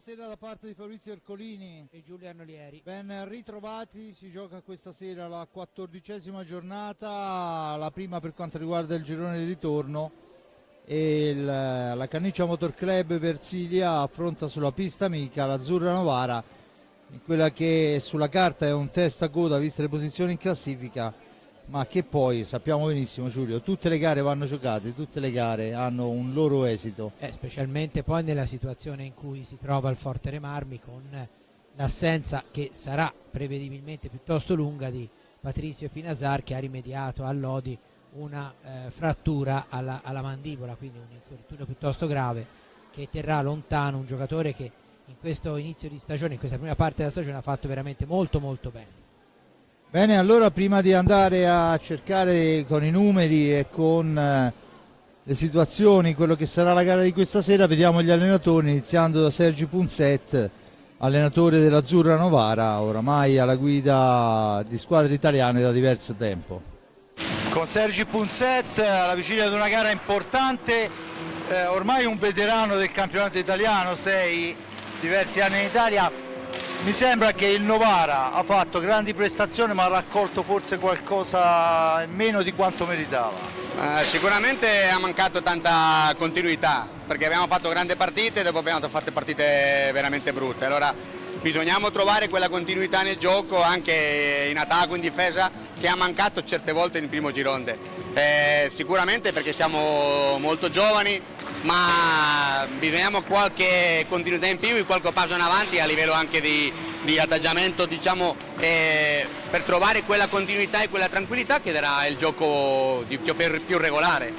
buonasera da parte di Fabrizio Ercolini e Giulio Arnolieri. Ben ritrovati, si gioca questa sera la 14ª giornata, la prima per quanto riguarda il girone di ritorno, e la Canniccia Motor Club Versilia affronta sulla pista amica l'Azzurra Novara in quella che sulla carta è un testa a coda viste le posizioni in classifica, ma che poi sappiamo benissimo, Giulio, tutte le gare vanno giocate, tutte le gare hanno un loro esito. Specialmente poi nella situazione in cui si trova il Fortere Marmi, con l'assenza che sarà prevedibilmente piuttosto lunga di Patrizio Pinasar, che ha rimediato a Lodi una frattura alla mandibola, quindi un infortunio piuttosto grave che terrà lontano un giocatore che in questo inizio di stagione, in questa prima parte della stagione, ha fatto veramente molto bene. Bene, allora prima di andare a cercare con i numeri e con le situazioni quello che sarà la gara di questa sera, vediamo gli allenatori, iniziando da Sergi Punset, allenatore dell'Azzurra Novara, oramai alla guida di squadre italiane da diverso tempo. Con Sergi Punset alla vigilia di una gara importante, ormai un veterano del campionato italiano, sei diversi anni in Italia. Mi sembra che il Novara ha fatto grandi prestazioni, ma ha raccolto forse qualcosa in meno di quanto meritava. Sicuramente ha mancato tanta continuità, perché abbiamo fatto grandi partite e dopo abbiamo fatto partite veramente brutte. Allora bisognava trovare quella continuità nel gioco, anche in attacco, in difesa, che ha mancato certe volte nel primo girone. Sicuramente perché siamo molto giovani, ma bisognava qualche continuità in più, qualche passo in avanti a livello anche di atteggiamento, diciamo, per trovare quella continuità e quella tranquillità che darà il gioco più regolare.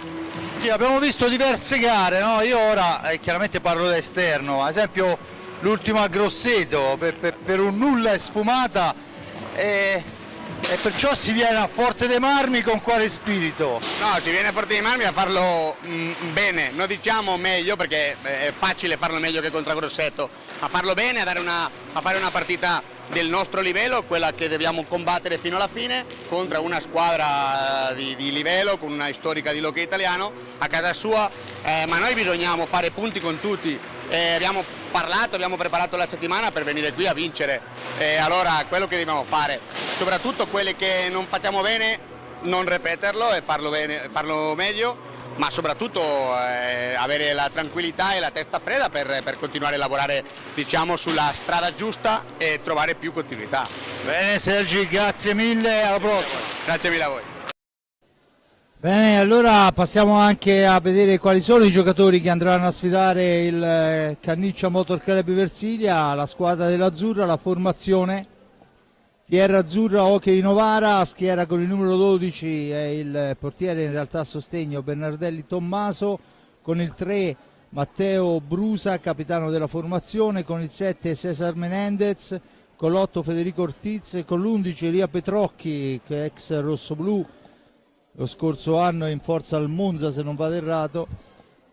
Sì, abbiamo visto diverse gare, no? Io ora chiaramente parlo da esterno, ad esempio l'ultima a Grosseto per un nulla è sfumata, e perciò si viene a Forte dei Marmi con quale spirito? No, si viene a Forte dei Marmi a farlo bene, non diciamo meglio perché è facile farlo meglio che contro Grosseto, a farlo bene, a fare una partita del nostro livello, quella che dobbiamo combattere fino alla fine contro una squadra di livello, con una storica di hockey italiano a casa sua, ma noi bisognamo fare punti con tutti. Abbiamo preparato la settimana per venire qui a vincere, allora quello che dobbiamo fare, soprattutto quelle che non facciamo bene, non ripeterlo e farlo meglio, ma soprattutto avere la tranquillità e la testa fredda per continuare a lavorare, diciamo, sulla strada giusta e trovare più continuità. Bene Sergi, grazie mille, alla prossima. Grazie mille a voi. Bene, allora passiamo anche a vedere quali sono i giocatori che andranno a sfidare il Canniccia Motor Club Versilia, la squadra dell'Azzurra, la formazione. Tierra Azzurra Hockey Novara, schiera con il numero 12 è il portiere, in realtà a sostegno, Bernardelli Tommaso, con il 3 Matteo Brusa, capitano della formazione, con il 7 Cesar Menendez, con l'8 Federico Ortiz, con l'11 Elia Petrocchi, che è ex rossoblù, lo scorso anno in forza al Monza se non vado errato,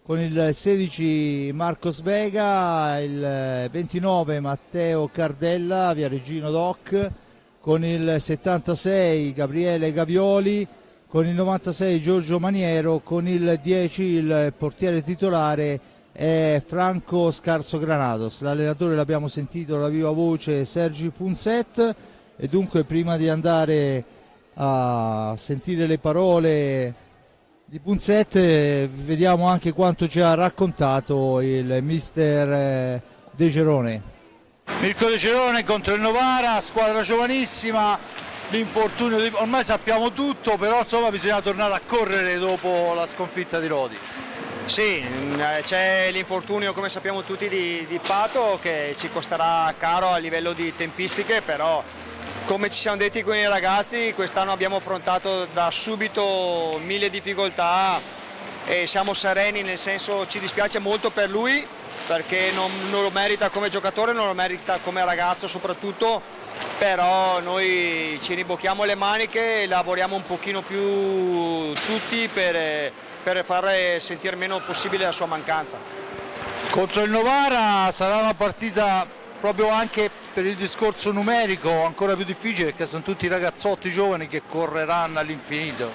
con il 16 Marcos Vega, il 29 Matteo Cardella, Viareggino Doc, con il 76 Gabriele Gavioli, con il 96 Giorgio Maniero, con il 10 il portiere titolare è Franco Scarso Granados. L'allenatore l'abbiamo sentito alla viva voce, Sergi Punset, e dunque prima di andare a sentire le parole di Punset vediamo anche quanto ci ha raccontato il mister De Gerone. Mirko De Gerone contro il Novara, squadra giovanissima, l'infortunio, ormai sappiamo tutto, però insomma bisogna tornare a correre dopo la sconfitta di Lodi. Sì, c'è l'infortunio, come sappiamo tutti, di Pato, che ci costerà caro a livello di tempistiche, però come ci siamo detti con i ragazzi, quest'anno abbiamo affrontato da subito 1000 difficoltà e siamo sereni, nel senso ci dispiace molto per lui perché non lo merita come giocatore, non lo merita come ragazzo soprattutto, però noi ci ribocchiamo le maniche e lavoriamo un pochino più tutti per far sentire meno possibile la sua mancanza. Contro il Novara sarà una partita proprio anche per il discorso numerico ancora più difficile, perché sono tutti ragazzotti giovani che correranno all'infinito.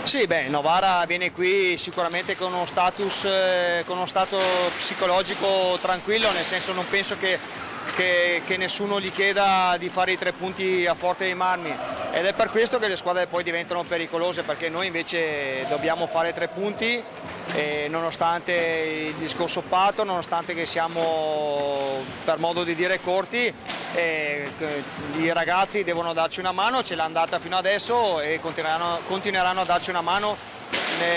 Sì, beh, Novara viene qui sicuramente con uno status, con uno stato psicologico tranquillo, nel senso non penso che nessuno gli chieda di fare i 3 punti a Forte dei Marmi, ed è per questo che le squadre poi diventano pericolose, perché noi invece dobbiamo fare 3 punti e nonostante il discorso patto, nonostante che siamo per modo di dire corti, i ragazzi devono darci una mano, ce l'hanno data fino adesso e continueranno a darci una mano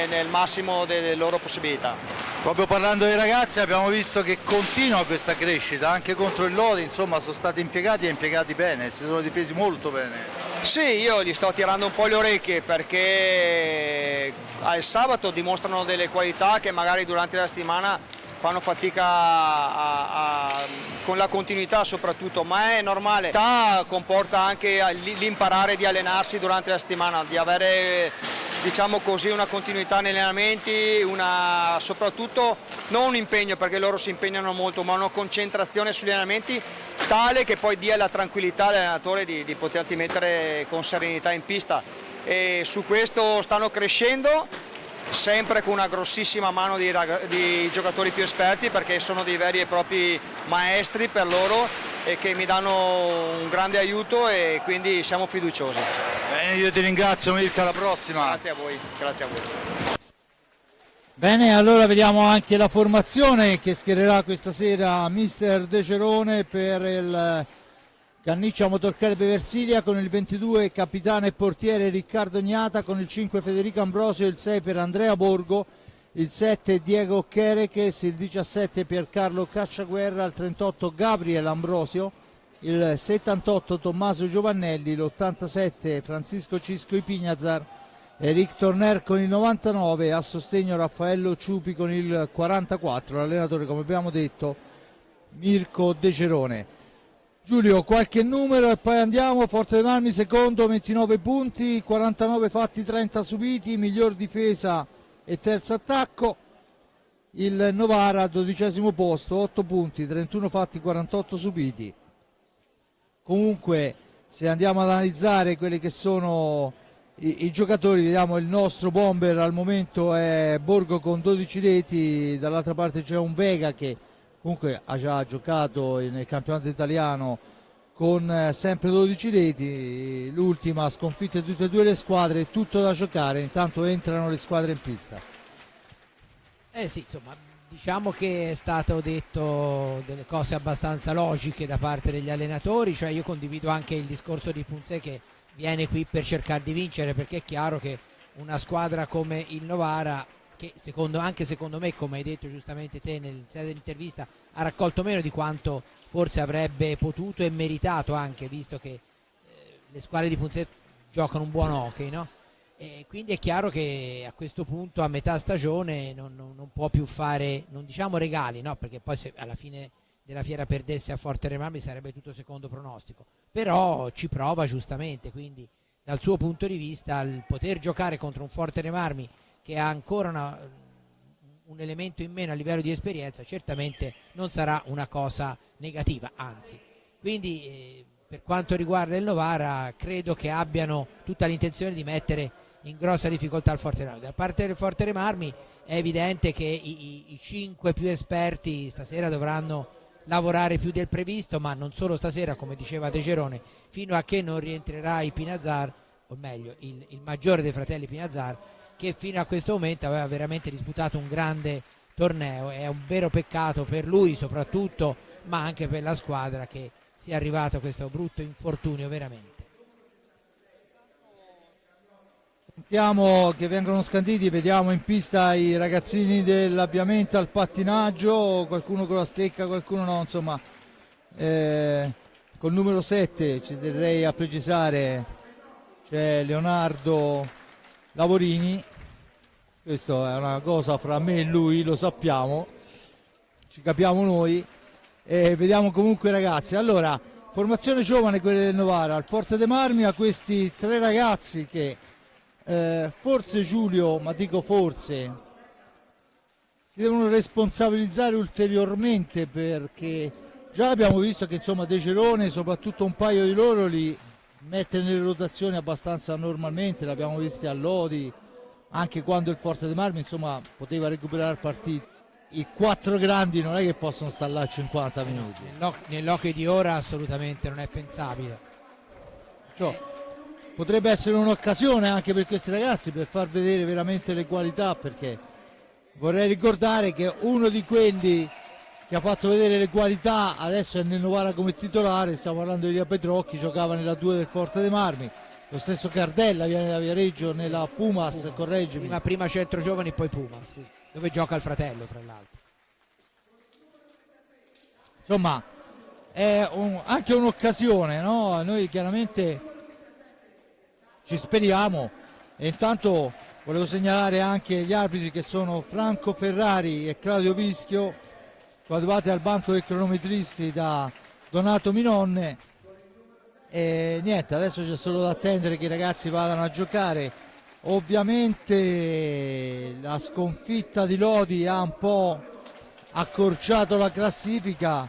nel massimo delle loro possibilità. Proprio parlando dei ragazzi, abbiamo visto che continua questa crescita, anche contro il Lodi, insomma sono stati impiegati e impiegati bene, si sono difesi molto bene. Sì, io gli sto tirando un po' le orecchie perché al sabato dimostrano delle qualità che magari durante la settimana fanno fatica con la continuità soprattutto, ma è normale. Comporta anche l'imparare di allenarsi durante la settimana, di avere, diciamo così, una continuità negli allenamenti, soprattutto non un impegno, perché loro si impegnano molto, ma una concentrazione sugli allenamenti tale che poi dia la tranquillità all'allenatore di poterti mettere con serenità in pista, e su questo stanno crescendo, sempre con una grossissima mano di giocatori più esperti, perché sono dei veri e propri maestri per loro e che mi danno un grande aiuto, e quindi siamo fiduciosi. Bene, io ti ringrazio Mirko, alla prossima. Grazie a voi, grazie a voi. Bene, allora vediamo anche la formazione che schiererà questa sera mister De Cerone per il Canniccia Motor Club Versilia, con il 22 capitano e portiere Riccardo Gnata, con il 5 Federico Ambrosio, il 6 per Andrea Borgo, il 7 Diego Chereches, il 17 Piercarlo Cacciaguerra, il 38 Gabriele Ambrosio, il 78 Tommaso Giovannelli, l'87 Francisco Cisco Ipignazar, Eric Torner con il 99, a sostegno Raffaello Ciupi con il 44, l'allenatore come abbiamo detto Mirko De Cerone. Giulio, qualche numero e poi andiamo. Forte dei Marmi secondo, 29 punti, 49 fatti, 30 subiti, miglior difesa e terzo attacco. Il Novara al 12° posto, 8 punti, 31 fatti, 48 subiti. Comunque se andiamo ad analizzare quelli che sono i giocatori, vediamo il nostro bomber al momento è Borgo con 12 reti, dall'altra parte c'è un Vega che comunque ha già giocato nel campionato italiano con sempre 12 reti, l'ultima ha sconfitto tutte e due le squadre, tutto da giocare, intanto entrano le squadre in pista. Sì, insomma, diciamo che è stato detto delle cose abbastanza logiche da parte degli allenatori, cioè io condivido anche il discorso di Punzè che viene qui per cercare di vincere, perché è chiaro che una squadra come il Novara, che anche secondo me, come hai detto giustamente te nel sede dell'intervista, ha raccolto meno di quanto forse avrebbe potuto e meritato, anche visto che le squadre di Punzè giocano un buon hockey, no? E quindi è chiaro che a questo punto a metà stagione non può più fare, non diciamo regali, no? Perché poi se alla fine della fiera perdesse a Forte dei Marmi sarebbe tutto secondo pronostico, però ci prova giustamente, quindi dal suo punto di vista il poter giocare contro un Forte dei Marmi che ha ancora un elemento in meno a livello di esperienza certamente non sarà una cosa negativa, anzi. Quindi per quanto riguarda il Novara credo che abbiano tutta l'intenzione di mettere in grossa difficoltà il Forte dei Marmi. Da parte del Forte dei Marmi è evidente che i 5 più esperti stasera dovranno lavorare più del previsto, ma non solo stasera, come diceva De Cerone, fino a che non rientrerà il Pinazar, o meglio il maggiore dei fratelli Pinazar, che fino a questo momento aveva veramente disputato un grande torneo. È un vero peccato per lui soprattutto, ma anche per la squadra, che sia arrivato a questo brutto infortunio veramente. Sentiamo che vengono scanditi, vediamo in pista i ragazzini dell'avviamento al pattinaggio, qualcuno con la stecca, qualcuno no, insomma col numero 7 ci terrei a precisare c'è Leonardo Lavorini, questo è una cosa fra me e lui, lo sappiamo, ci capiamo noi, e vediamo comunque ragazzi. Allora, formazione giovane quella del Novara, al Forte dei Marmi a questi 3 ragazzi che forse Giulio, ma dico forse, si devono responsabilizzare ulteriormente, perché già abbiamo visto che insomma De Cerone, soprattutto un paio di loro, li mette nelle rotazioni abbastanza normalmente, l'abbiamo visti a Lodi, anche quando il Forte dei Marmi insomma poteva recuperare partite. I 4 grandi non è che possono stare là 50 minuti. Nell'hockey di ora assolutamente non è pensabile. Cioè, potrebbe essere un'occasione anche per questi ragazzi per far vedere veramente le qualità, perché vorrei ricordare che uno di quelli che ha fatto vedere le qualità adesso è nel Novara come titolare, stiamo parlando di Elia Petrocchi, giocava nella 2 del Forte dei Marmi. Lo stesso Cardella viene da Viareggio nella Pumas, correggimi. Prima Centro Giovani, poi Pumas, sì, dove gioca il fratello, fra l'altro. Insomma, è anche un'occasione, no? Noi chiaramente ci speriamo. E intanto volevo segnalare anche gli arbitri, che sono Franco Ferrari e Claudio Vischio, coadiuvati al banco dei cronometristi da Donato Minonne. E niente, adesso c'è solo da attendere che i ragazzi vadano a giocare. Ovviamente la sconfitta di Lodi ha un po' accorciato la classifica,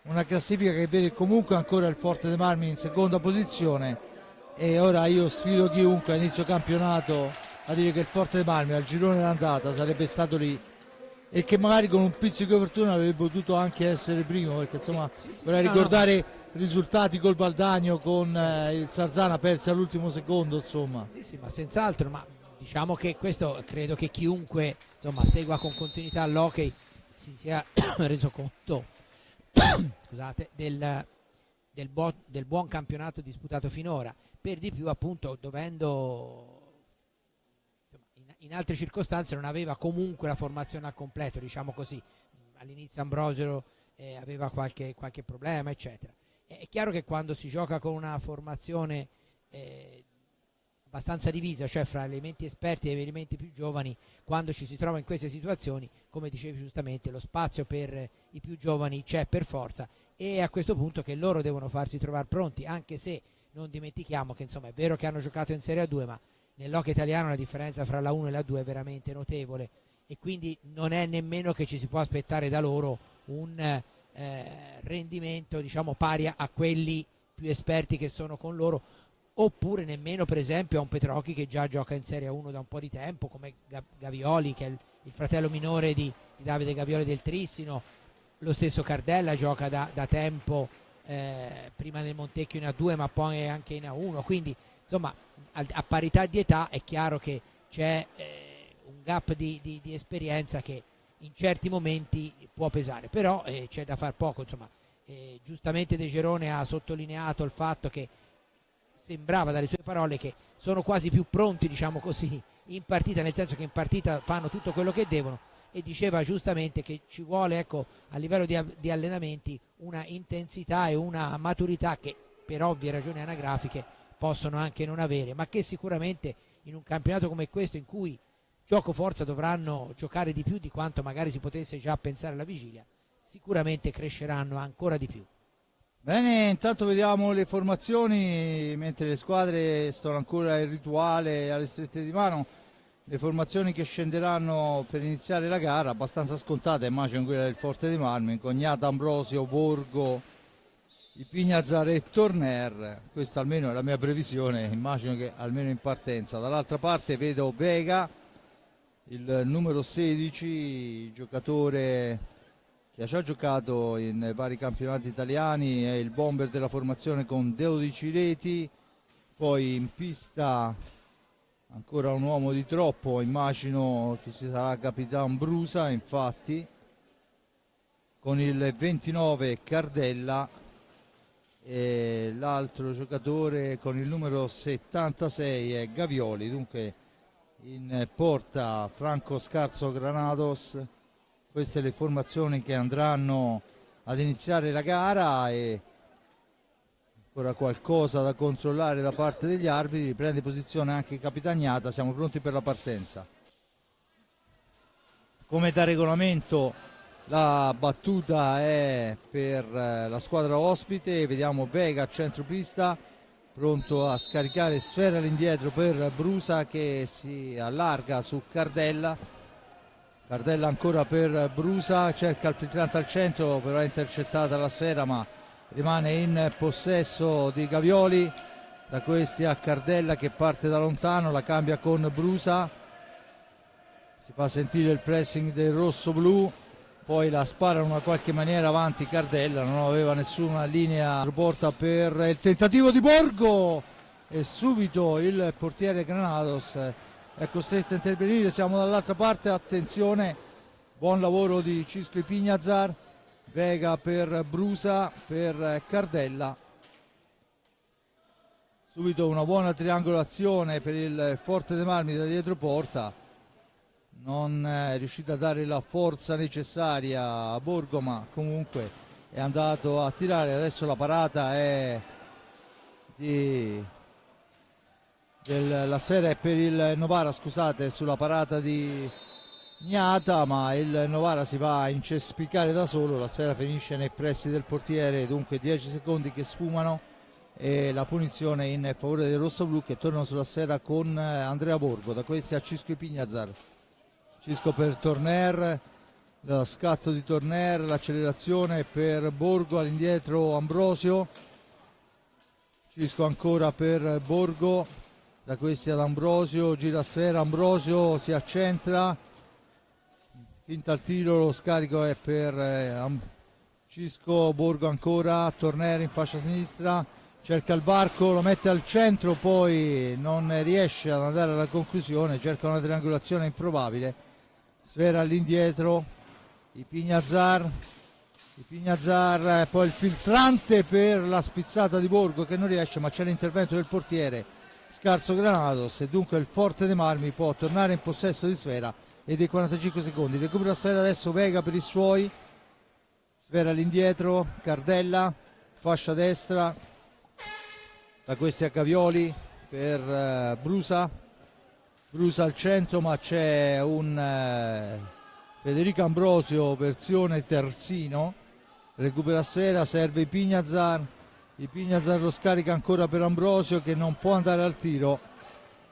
una classifica che vede comunque ancora il Forte dei Marmi in seconda posizione, e ora io sfido chiunque a inizio campionato a dire che il Forte dei Marmi al girone d'andata sarebbe stato lì e che magari con un pizzico di fortuna avrebbe potuto anche essere primo, perché insomma vorrei ricordare risultati col Valdagno, con il Sarzana persi all'ultimo secondo, insomma. Sì, ma senz'altro, ma diciamo che questo credo che chiunque insomma segua con continuità l'hockey si sia reso conto scusate, del buon campionato disputato finora, per di più appunto dovendo in altre circostanze non aveva comunque la formazione al completo, diciamo così. All'inizio Ambrosio aveva qualche problema, eccetera. È chiaro che quando si gioca con una formazione abbastanza divisa, cioè fra elementi esperti e elementi più giovani, quando ci si trova in queste situazioni, come dicevi giustamente, lo spazio per i più giovani c'è per forza, e è a questo punto che loro devono farsi trovare pronti, anche se non dimentichiamo che insomma è vero che hanno giocato in Serie A2, ma nell'hockey italiano la differenza fra la 1 e la 2 è veramente notevole, e quindi non è nemmeno che ci si può aspettare da loro un rendimento diciamo pari a quelli più esperti che sono con loro, oppure nemmeno per esempio a un Petrocchi che già gioca in Serie 1 da un po' di tempo, come Gavioli, che è il fratello minore di Davide Gavioli del Trissino. Lo stesso Cardella gioca da tempo, prima nel Montecchio in A2 ma poi anche in A1, quindi insomma a parità di età è chiaro che c'è un gap di esperienza che in certi momenti può pesare, però c'è da far poco, insomma. Giustamente De Gerone ha sottolineato il fatto che sembrava dalle sue parole che sono quasi più pronti, diciamo così, in partita, nel senso che in partita fanno tutto quello che devono, e diceva giustamente che ci vuole, ecco, a livello di allenamenti una intensità e una maturità che per ovvie ragioni anagrafiche possono anche non avere, ma che sicuramente in un campionato come questo, in cui gioco forza dovranno giocare di più di quanto magari si potesse già pensare alla vigilia, sicuramente cresceranno ancora di più. Bene, intanto vediamo le formazioni mentre le squadre sono ancora il rituale alle strette di mano. Le formazioni che scenderanno per iniziare la gara, abbastanza scontate, immagino quella del Forte dei Marmi, Cognata, Ambrosio, Borgo, Ipignazar e Torner. Questa almeno è la mia previsione, immagino che almeno in partenza. Dall'altra parte vedo Vega, il numero 16, giocatore che ha già giocato in vari campionati italiani, è il bomber della formazione con 12 reti. Poi in pista ancora un uomo di troppo, immagino che ci sarà Capitan Brusa, infatti, con il 29 Cardella, e l'altro giocatore con il numero 76 è Gavioli. Dunque in porta Franco Scarso Granados. Queste le formazioni che andranno ad iniziare la gara, e ancora qualcosa da controllare da parte degli arbitri. Prende posizione anche Capitagnata, siamo pronti per la partenza. Come da regolamento la battuta è per la squadra ospite, vediamo Vega a centropista pronto a scaricare sfera all'indietro per Brusa che si allarga su Cardella. Cardella ancora per Brusa, cerca il filtrante al centro, però è intercettata la sfera ma rimane in possesso di Gavioli. Da questi a Cardella che parte da lontano, la cambia con Brusa, si fa sentire il pressing del rosso-blu, poi la spara in una qualche maniera avanti Cardella, non aveva nessuna linea porta per il tentativo di Borgo e subito il portiere Granados è costretto a intervenire. Siamo dall'altra parte, attenzione, buon lavoro di Cisco Pignazar, Vega per Brusa, per Cardella, subito una buona triangolazione per il Forte dei Marmi da dietro porta, non è riuscito a dare la forza necessaria a Borgo, ma comunque è andato a tirare. Adesso la parata è la sfera è per il Novara, scusate, sulla parata di Gnata, ma il Novara si va a incespicare da solo, la sfera finisce nei pressi del portiere, dunque 10 secondi che sfumano e la punizione in favore del rossoblu, che tornano sulla sfera con Andrea Borgo. Da questi a Cisco Pignazar, Cisco per Torner, lo scatto di Torner, l'accelerazione per Borgo, all'indietro Ambrosio, Cisco ancora per Borgo, da questi ad Ambrosio, gira sfera, Ambrosio si accentra, finta il tiro, lo scarico è per Cisco, Borgo ancora, Torner in fascia sinistra, cerca il varco, lo mette al centro, poi non riesce ad andare alla conclusione, cerca una triangolazione improbabile, sfera all'indietro, i Pignazar, poi il filtrante per la spizzata di Borgo che non riesce, ma c'è l'intervento del portiere Scarso Granados e dunque il Forte dei Marmi può tornare in possesso di sfera e dei 45 secondi. Recupera la sfera adesso Vega per i suoi, sfera all'indietro, Cardella, fascia destra, da questi a Cavioli per Brusa al centro, ma c'è un Federico Ambrosio versione terzino, recupera sfera, serve i Pignazar lo scarica ancora per Ambrosio che non può andare al tiro,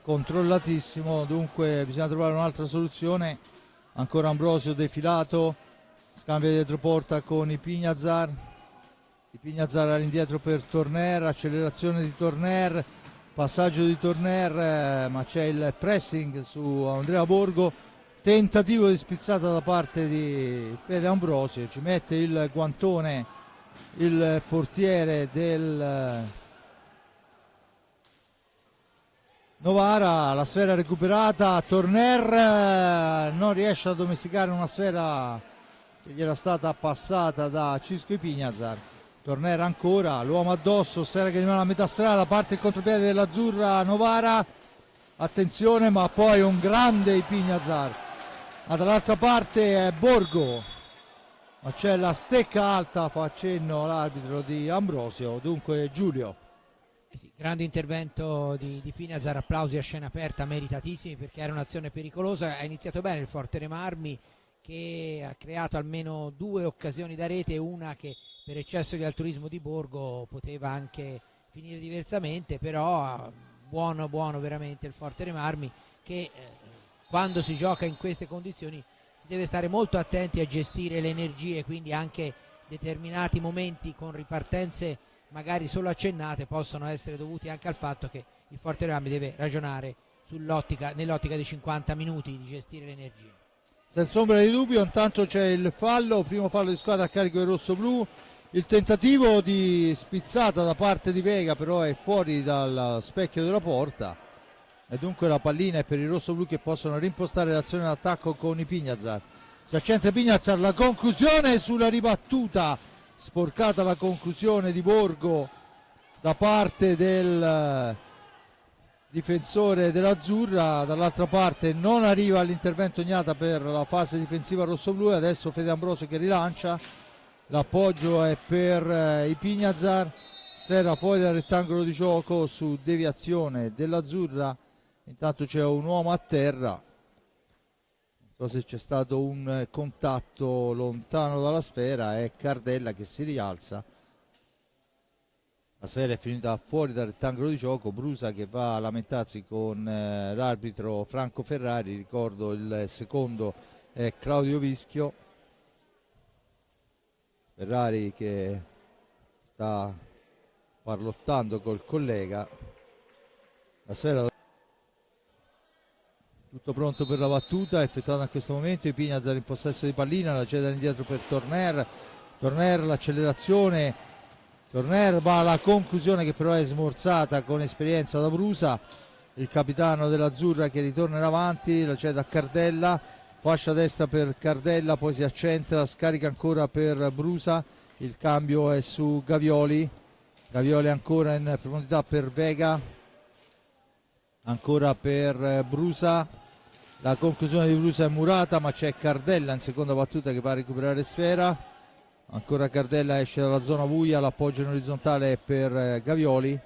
controllatissimo, dunque bisogna trovare un'altra soluzione. Ancora Ambrosio defilato, scambia dietro porta con i Pignazar all'indietro per Torner, accelerazione di Torner, passaggio di Torner, ma c'è il pressing su Andrea Borgo, tentativo di spizzata da parte di Fede Ambrosio, ci mette il guantone il portiere del Novara, la sfera recuperata, Torner non riesce a domesticare una sfera che gli era stata passata da Cisco Pignazar. Torner ancora, l'uomo addosso, sfera che rimane a metà strada, parte il contropiede dell'azzurra Novara, attenzione, ma poi un grande Pignazar, ma dall'altra parte è Borgo, ma c'è la stecca alta, fa accenno l'arbitro di Ambrosio, dunque Giulio. Sì, grande intervento di Pignazar, applausi a scena aperta meritatissimi perché era un'azione pericolosa. Ha iniziato bene il Forte dei Marmi che ha creato almeno 2 occasioni da rete, una che per eccesso di altruismo di Borgo poteva anche finire diversamente, però buono veramente il Forte dei Marmi che quando si gioca in queste condizioni si deve stare molto attenti a gestire le energie, quindi anche determinati momenti con ripartenze magari solo accennate possono essere dovuti anche al fatto che il Forte dei Marmi deve ragionare nell'ottica di 50 minuti di gestire le energie. Senza ombra di dubbio, intanto c'è il fallo, primo fallo di squadra a carico del rossoblu, il tentativo di spizzata da parte di Vega però è fuori dal specchio della porta e dunque la pallina è per i rossoblu che possono rimpostare l'azione d'attacco con i Pignazar. Si accentra Pignazar, la conclusione sulla ribattuta, sporcata la conclusione di Borgo da parte del difensore dell'Azzurra, dall'altra parte non arriva all'intervento Gnata per la fase difensiva rossoblu e adesso Fede Ambrosio che rilancia, l'appoggio è per i Pignazar, sfera fuori dal rettangolo di gioco su deviazione dell'Azzurra, intanto c'è un uomo a terra, non so se c'è stato un contatto lontano dalla sfera, è Cardella che si rialza. La sfera è finita fuori dal rettangolo di gioco, Brusa che va a lamentarsi con l'arbitro Franco Ferrari, ricordo il secondo è Claudio Vischio, Ferrari che sta parlottando col collega, la sfera tutto pronto per la battuta effettuata in questo momento. I Pignazar in possesso di pallina, la cede indietro per Torner, l'accelerazione, Torner va alla conclusione che però è smorzata con esperienza da Brusa, il capitano dell'Azzurra che ritorna in avanti, la cede a Cardella, fascia destra per Cardella, poi si accentra, scarica ancora per Brusa, il cambio è su Gavioli ancora in profondità per Vega, ancora per Brusa, la conclusione di Brusa è murata ma c'è Cardella in seconda battuta che va a recuperare sfera, ancora Cardella esce dalla zona buia, l'appoggio in orizzontale per Gavioli,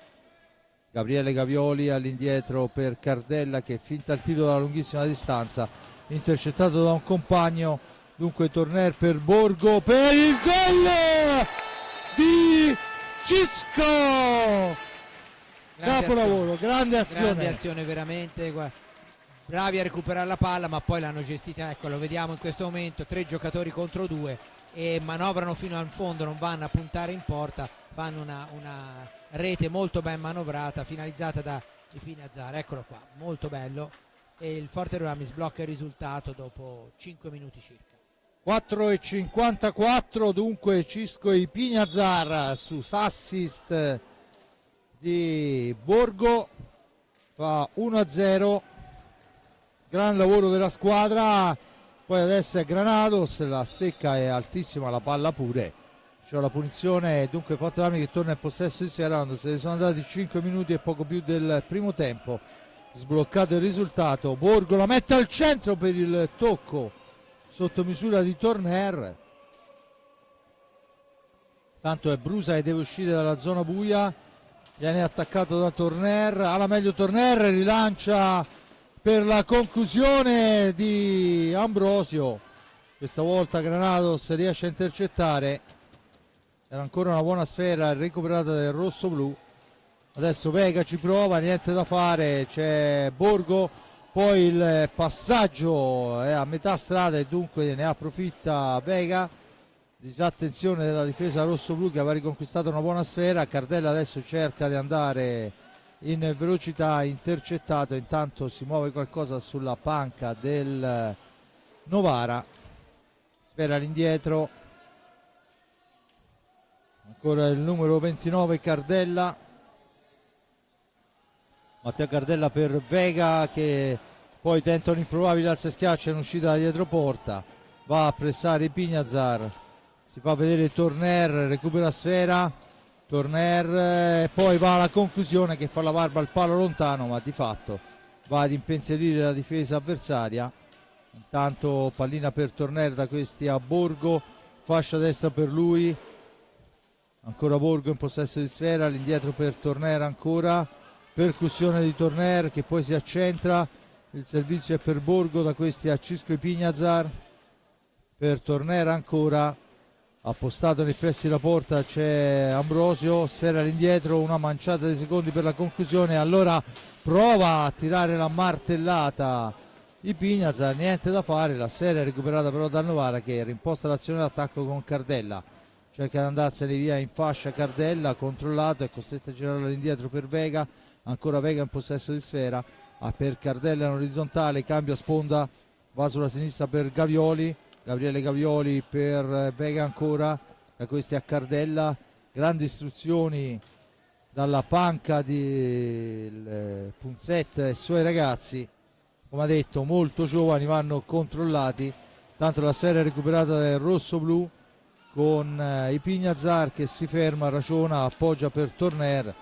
Gabriele Gavioli all'indietro per Cardella che finta il tiro dalla lunghissima distanza, intercettato da un compagno, dunque Torner per Borgo per il gol di Cisco, capolavoro, grande azione veramente, bravi a recuperare la palla ma poi l'hanno gestita, ecco lo vediamo in questo momento, 3 giocatori contro 2 e manovrano fino al fondo, non vanno a puntare in porta, fanno una rete molto ben manovrata, finalizzata da Pignazar, eccolo qua, molto bello, e il Forte Roma mi sblocca il risultato dopo 5 minuti circa. 4,54 dunque Cisco e Pignazar su assist di Borgo, fa 1-0, gran lavoro della squadra. Poi adesso è Granados, la stecca è altissima, la palla pure, c'è la punizione, dunque Forte Roma che torna in possesso di Serrano, se ne sono andati 5 minuti e poco più del primo tempo, sbloccato il risultato, Borgo la mette al centro per il tocco sotto misura di Torner, tanto è Brusa che deve uscire dalla zona buia, viene attaccato da Torner, alla meglio Torner, rilancia per la conclusione di Ambrosio, questa volta Granados riesce a intercettare, era ancora una buona sfera recuperata del rosso-blu, adesso Vega ci prova, niente da fare, c'è Borgo, poi il passaggio è a metà strada e dunque ne approfitta Vega, disattenzione della difesa rosso-blu che aveva riconquistato una buona sfera, Cardella adesso cerca di andare in velocità, intercettato, intanto si muove qualcosa sulla panca del Novara, sfera all'indietro, ancora il numero 29 Cardella, Matteo Cardella per Vega che poi tenta un improbabile alza e schiaccia in uscita da dietro porta, va a pressare Pignazar, si fa vedere Torner, recupera sfera, Torner poi va alla conclusione che fa la barba al palo lontano ma di fatto va ad impensierire la difesa avversaria, intanto pallina per Torner da questi a Borgo, fascia destra per lui, ancora Borgo in possesso di sfera, all'indietro per Torner ancora, percussione di Torner che poi si accentra, il servizio è per Borgo da questi a Cisco e Pignazar, per Torner ancora, appostato nei pressi della porta c'è Ambrosio, sfera all'indietro, una manciata di secondi per la conclusione, allora prova a tirare la martellata di Pignazar, niente da fare, la sfera è recuperata però da Novara che rimposta l'azione d'attacco con Cardella, cerca di andarsene via in fascia Cardella, controllato, è costretto a girare all'indietro per Vega, ancora Vega in possesso di sfera, per Cardella in orizzontale, cambia sponda, va sulla sinistra per Gavioli, Gabriele Gavioli per Vega ancora, da questi a Cardella, grandi istruzioni dalla panca di Punzet e i suoi ragazzi, come ha detto molto giovani, vanno controllati, tanto la sfera è recuperata dal rosso-blu con i Pignazar che si ferma, ragiona, appoggia per Torner,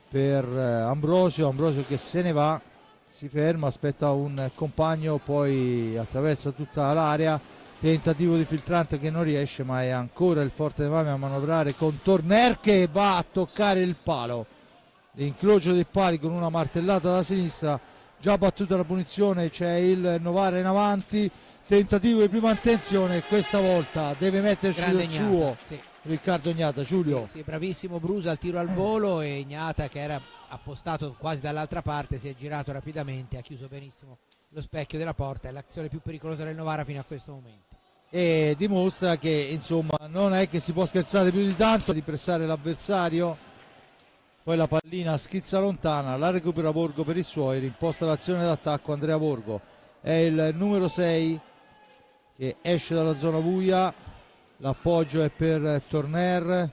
per Ambrosio che se ne va, si ferma, aspetta un compagno, poi attraversa tutta l'area, tentativo di filtrante che non riesce, ma è ancora il Forte Roma a manovrare con Torner che va a toccare il palo, l'incrocio dei pali con una martellata da sinistra, già battuta la punizione, c'è il Novara in avanti, tentativo di prima intenzione, questa volta deve metterci del suo, sì. Riccardo Ignata, Giulio. Sì, bravissimo Brusa al tiro al volo e Ignata che era appostato quasi dall'altra parte si è girato rapidamente, ha chiuso benissimo lo specchio della porta, è l'azione più pericolosa del Novara fino a questo momento. E dimostra che insomma non è che si può scherzare più di tanto, di pressare l'avversario, poi la pallina schizza lontana, la recupera Borgo per i suoi, rimposta l'azione d'attacco Andrea Borgo, è il numero 6 che esce dalla zona buia, l'appoggio è per Torner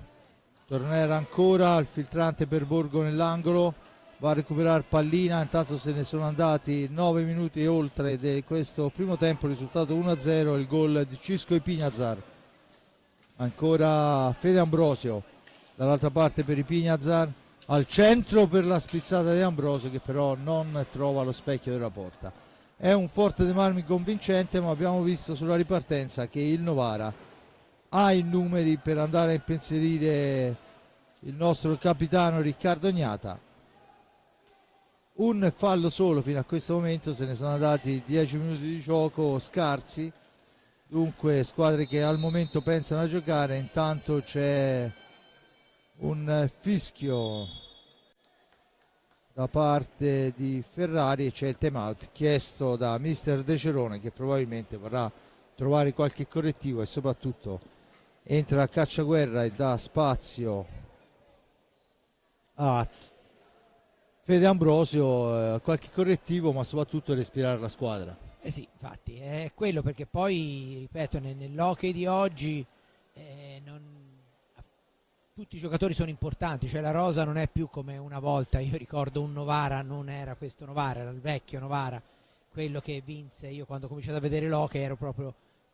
ancora, il filtrante per Borgo nell'angolo, va a recuperare pallina, intanto se ne sono andati 9 minuti e oltre di questo primo tempo, risultato 1-0, il gol di Cisco Ipignazar. Ancora Fede Ambrosio dall'altra parte per Ipignazar, al centro per la spizzata di Ambrosio che però non trova lo specchio della porta. È un Forte dei Marmi convincente, ma abbiamo visto sulla ripartenza che il Novara ha i numeri per andare a impensierire il nostro capitano Riccardo Gnata. Un fallo solo fino a questo momento, se ne sono andati 10 minuti di gioco scarsi, dunque squadre che al momento pensano a giocare. Intanto c'è un fischio da parte di Ferrari e c'è il time out chiesto da mister De Cerone, che probabilmente vorrà trovare qualche correttivo e soprattutto entra a cacciaguerra e dà spazio a Fede Ambrosio, qualche correttivo ma soprattutto respirare la squadra. Eh sì, infatti è quello, perché poi ripeto nell'hockey di oggi tutti i giocatori sono importanti, cioè la rosa non è più come una volta. Io ricordo un Novara, non era questo Novara, era il vecchio Novara, quello che vinse. Io quando ho cominciato a vedere l'hockey ho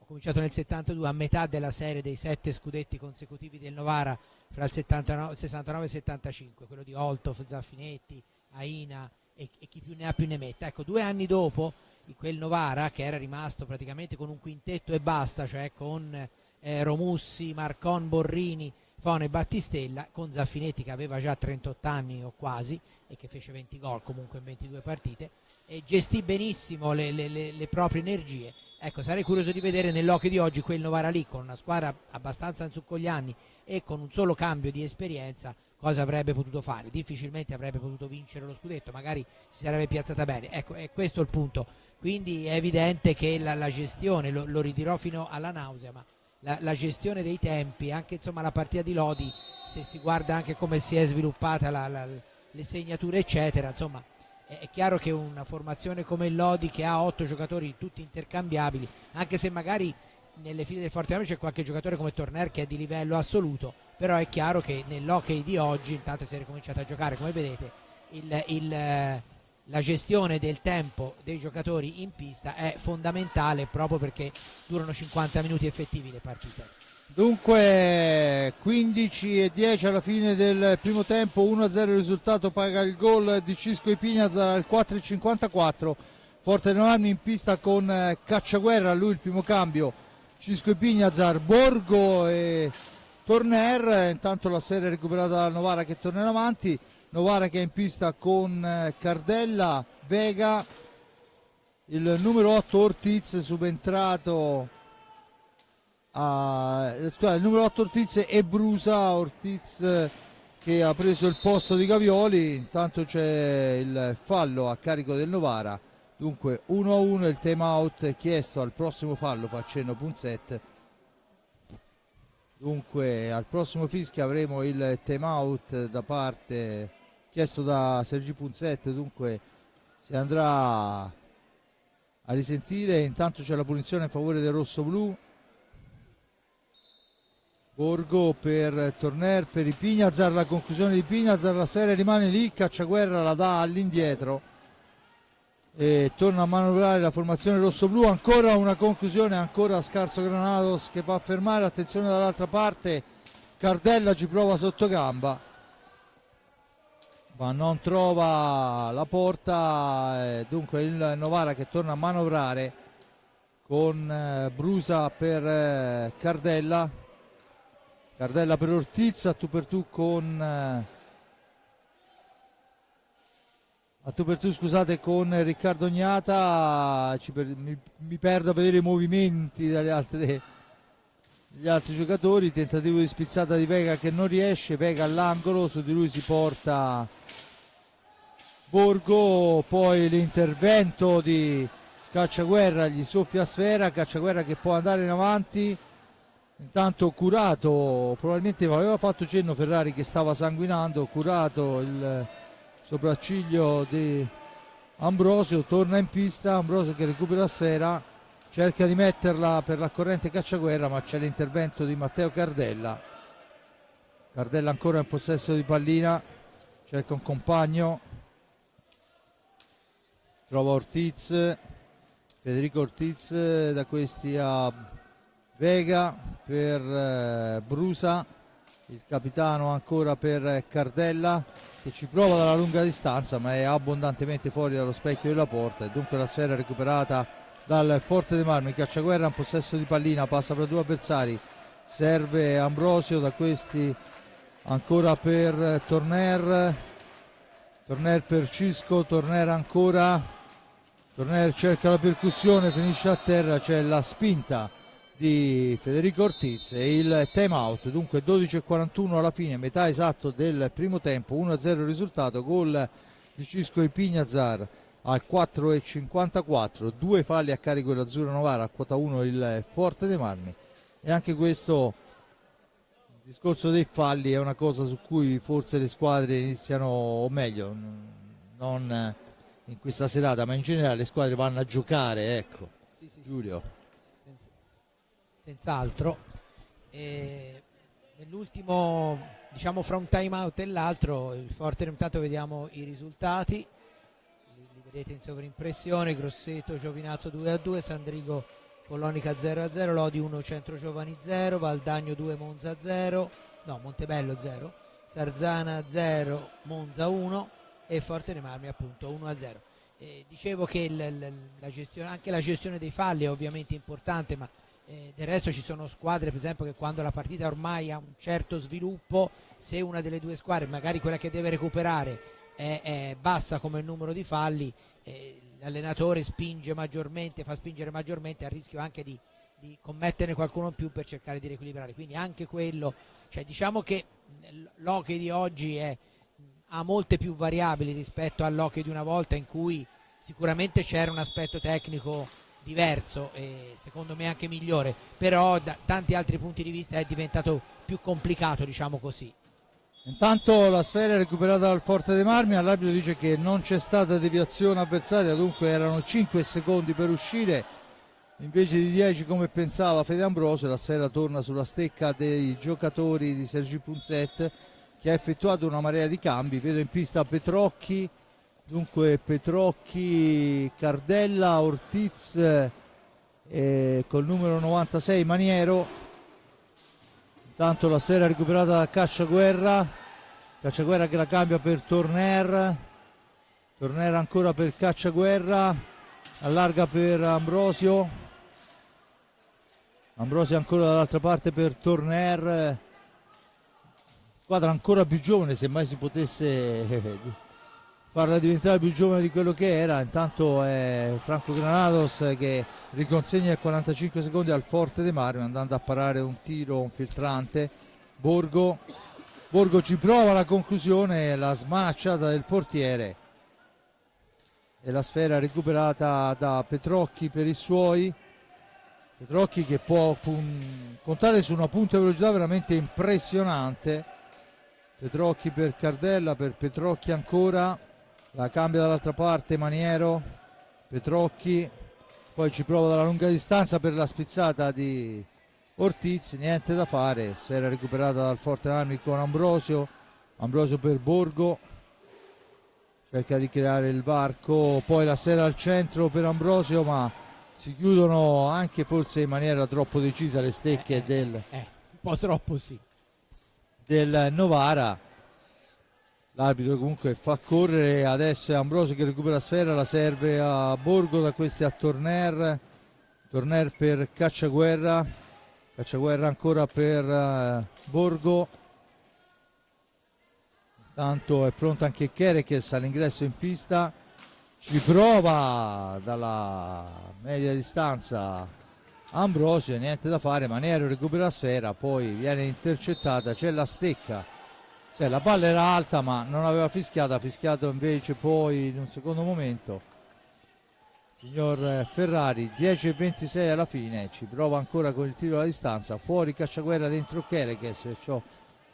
cominciato nel 72, a metà della serie dei 7 scudetti consecutivi del Novara fra il 69 e il 75, quello di Oltov, Zaffinetti, Aina e chi più ne ha più ne metta. Ecco, 2 anni dopo quel Novara, che era rimasto praticamente con un quintetto e basta, cioè con Romussi, Marcon, Borrini, Fone e Battistella, con Zaffinetti che aveva già 38 anni o quasi e che fece 20 gol comunque in 22 partite, e gestì benissimo le proprie energie. Ecco, sarei curioso di vedere nell'hockey di oggi quel Novara lì, con una squadra abbastanza in su con gli anni e con un solo cambio di esperienza, cosa avrebbe potuto fare. Difficilmente avrebbe potuto vincere lo scudetto, magari si sarebbe piazzata bene. Ecco, è questo il punto. Quindi è evidente che la gestione, lo ridirò fino alla nausea, ma la gestione dei tempi, anche insomma la partita di Lodi, se si guarda anche come si è sviluppata le segnature eccetera, insomma è chiaro che una formazione come il Lodi, che ha 8 giocatori tutti intercambiabili, anche se magari nelle file del Forte Marmi c'è qualche giocatore come Torner che è di livello assoluto, però è chiaro che nell'hockey di oggi intanto si è ricominciato a giocare, come vedete la gestione del tempo dei giocatori in pista è fondamentale, proprio perché durano 50 minuti effettivi le partite. Dunque 15-10 alla fine del primo tempo, 1-0 il risultato, paga il gol di Cisco Ipignazar al 4,54. Forte dei Marmi in pista con Cacciaguerra, lui il primo cambio, Cisco Ipignazar, Borgo e Torner. Intanto la serie è recuperata dal Novara che torna in avanti. Novara che è in pista con Cardella, Vega, il numero 8 Ortiz subentrato il numero 8 Ortiz e Brusa. Ortiz che ha preso il posto di Gavioli. Intanto c'è il fallo a carico del Novara, dunque 1-1, il time out chiesto al prossimo fallo, fa accenno Punset. Dunque al prossimo fischio avremo il time out da parte chiesto da Sergi Punset, dunque si andrà a risentire. Intanto c'è la punizione in favore del rosso-blu. Borgo per Torner, per Ipignazar, la conclusione di Ipignazar, la serie rimane lì, Cacciaguerra la dà all'indietro e torna a manovrare la formazione rosso-blu. Ancora una conclusione, ancora scarso Granados che va a fermare, attenzione dall'altra parte, Cardella ci prova sotto gamba ma non trova la porta, dunque il Novara che torna a manovrare con Brusa per Cardella per Ortiz, a tu per tu scusate, con Riccardo Gnata. Mi perdo a vedere i movimenti dagli altri giocatori. Tentativo di spizzata di Vega che non riesce, Vega all'angolo, su di lui si porta Borgo, poi l'intervento di Cacciaguerra, gli soffia a sfera, Cacciaguerra che può andare in avanti. Intanto curato, probabilmente aveva fatto cenno Ferrari che stava sanguinando, curato il sopracciglio di Ambrosio torna in pista, Ambrosio che recupera la sfera, cerca di metterla per la corrente Cacciaguerra, ma c'è l'intervento di Matteo Cardella. Cardella ancora in possesso di pallina, cerca un compagno, trova Ortiz, Federico Ortiz, da questi a Vega per Brusa, il capitano ancora per Cardella che ci prova dalla lunga distanza ma è abbondantemente fuori dallo specchio della porta, e dunque la sfera recuperata dal Forte dei Marmi. Cacciaguerra in possesso di pallina, passa per due avversari, serve Ambrosio, da questi ancora per Torner per Cisco, Torner ancora, Torner cerca la percussione, finisce a terra, c'è la spinta di Federico Ortiz e il time out. Dunque 12:41 alla fine, metà esatto del primo tempo, 1-0 il risultato, gol di Cisco e Pignazar al 4:54, due falli a carico dell'Azzurra Novara, a quota 1 il Forte dei Marmi. E anche questo il discorso dei falli è una cosa su cui forse le squadre iniziano, o meglio non in questa serata ma in generale le squadre vanno a giocare, ecco. Sì. Giulio. Senz'altro. Nell'ultimo, diciamo, fra un time out e l'altro, il Forte, intanto vediamo i risultati, li vedete in sovrimpressione: Grosseto Giovinazzo 2-2, Sandrigo Follonica 0-0, Lodi 1 Centro Giovani 0, Valdagno 2 Monza 0, no Montebello 0, Sarzana 0 Monza 1 e Forte dei Marmi appunto 1-0. Dicevo che la gestione, anche la gestione dei falli è ovviamente importante, ma del resto ci sono squadre, per esempio, che quando la partita ormai ha un certo sviluppo, se una delle due squadre, magari quella che deve recuperare, è bassa come il numero di falli, l'allenatore spinge maggiormente, fa spingere maggiormente, a rischio anche di commetterne qualcuno in più per cercare di riequilibrare. Quindi anche quello, cioè diciamo che l'hockey di oggi ha molte più variabili rispetto all'hockey di una volta, in cui sicuramente c'era un aspetto tecnico diverso e secondo me anche migliore, però da tanti altri punti di vista è diventato più complicato, diciamo così. Intanto la sfera è recuperata dal Forte dei Marmi, all'arbitro dice che non c'è stata deviazione avversaria, dunque erano 5 secondi per uscire invece di 10 come pensava Fede Ambrosio. La sfera torna sulla stecca dei giocatori di Sergi Punset, che ha effettuato una marea di cambi. Vedo in pista Petrocchi, dunque Petrocchi, Cardella, Ortiz col numero 96 Maniero. Intanto la sfera recuperata da Cacciaguerra che la cambia per Torner ancora per Cacciaguerra, allarga per Ambrosio ancora dall'altra parte per Torner, squadra ancora più giovane, se mai si potesse farla diventare più giovane di quello che era. Intanto è Franco Granados che riconsegna il 45 secondi al Forte dei Marmi, andando a parare un tiro, un filtrante. Borgo ci prova la conclusione, la smanacciata del portiere, e la sfera recuperata da Petrocchi per i suoi. Petrocchi che può contare su una punta di velocità veramente impressionante. Petrocchi per Cardella, per Petrocchi ancora, la cambia dall'altra parte Maniero, Petrocchi, poi ci prova dalla lunga distanza per la spizzata di Ortiz, niente da fare. Sfera recuperata dal Forte Marmi con Ambrosio per Borgo, cerca di creare il varco, poi la sfera al centro per Ambrosio, ma si chiudono anche forse in maniera troppo decisa le stecche Un po' troppo, sì, del Novara. L'arbitro comunque fa correre, adesso è Ambrosio che recupera sfera, la serve a Borgo, da questi a Torner per Cacciaguerra ancora per Borgo. Tanto è pronto anche Kerekes all'ingresso in pista, ci prova dalla media distanza Ambrosio, niente da fare, Maniero recupera la sfera, poi viene intercettata, c'è la stecca. Cioè, la palla era alta ma non aveva fischiato, ha fischiato invece poi in un secondo momento signor Ferrari. 10:26 alla fine, ci prova ancora con il tiro alla distanza, fuori Cacciaguerra, dentro Kerekes, perciò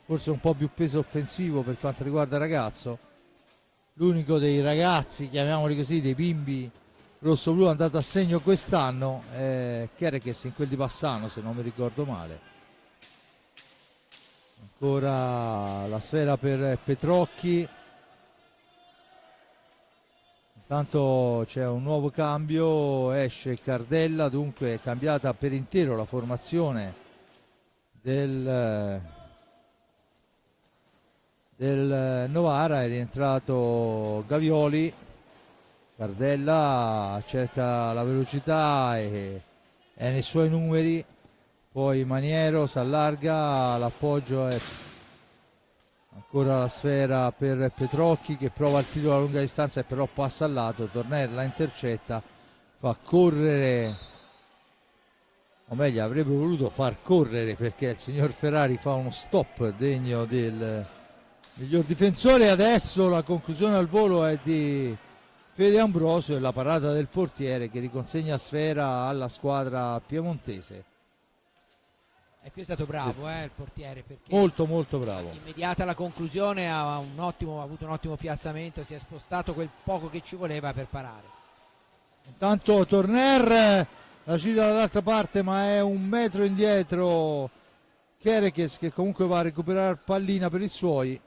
forse un po' più peso offensivo per quanto riguarda il ragazzo. l'unico dei ragazzi, chiamiamoli così, dei bimbi rossoblu andato a segno quest'anno è Kerekes in quel di Bassano, se non mi ricordo male. Ancora la sfera per Petrocchi. Intanto c'è un nuovo cambio, esce Cardella, dunque è cambiata per intero la formazione del Novara, è rientrato Gavioli. Cardella cerca la velocità e è nei suoi numeri, poi Maniero si allarga, l'appoggio è ancora la sfera per Petrocchi che prova il tiro a lunga distanza e però passa al lato, Torner la intercetta, fa correre, o meglio avrebbe voluto far correre perché il signor Ferrari fa uno stop degno del miglior difensore. Adesso la conclusione al volo è di Fede Ambrosio e la parata del portiere che riconsegna sfera alla squadra piemontese. E qui è stato bravo il portiere, perché Molto molto bravo. immediata la conclusione ha avuto un ottimo piazzamento, si è spostato quel poco che ci voleva per parare. Intanto Torner la gira dall'altra parte ma è un metro indietro Kerekes che comunque va a recuperare pallina per i suoi.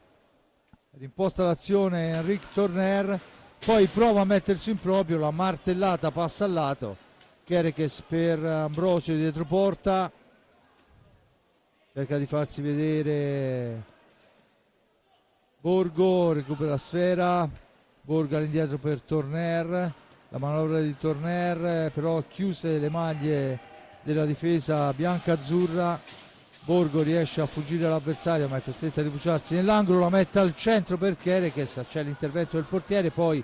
Rimposta l'azione Enric Torner, poi prova a mettersi in proprio, la martellata passa al lato, Kerekes per Ambrosio dietro porta, cerca di farsi vedere Borgo, recupera sfera, Borgo all'indietro per Torner, la manovra di Torner però chiuse le maglie della difesa bianca-azzurra. Borgo riesce a fuggire dall'avversario ma è costretto a rifugiarsi nell'angolo, la mette al centro per Kerekes, c'è l'intervento del portiere, poi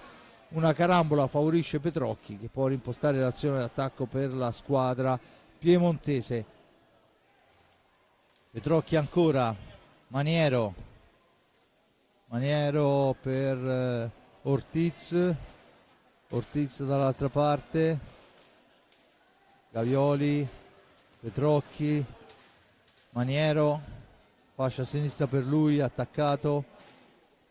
una carambola favorisce Petrocchi che può rimpostare l'azione d'attacco per la squadra piemontese. Petrocchi ancora, Maniero per Ortiz dall'altra parte, Gavioli, Petrocchi, Maniero, fascia sinistra per lui, attaccato,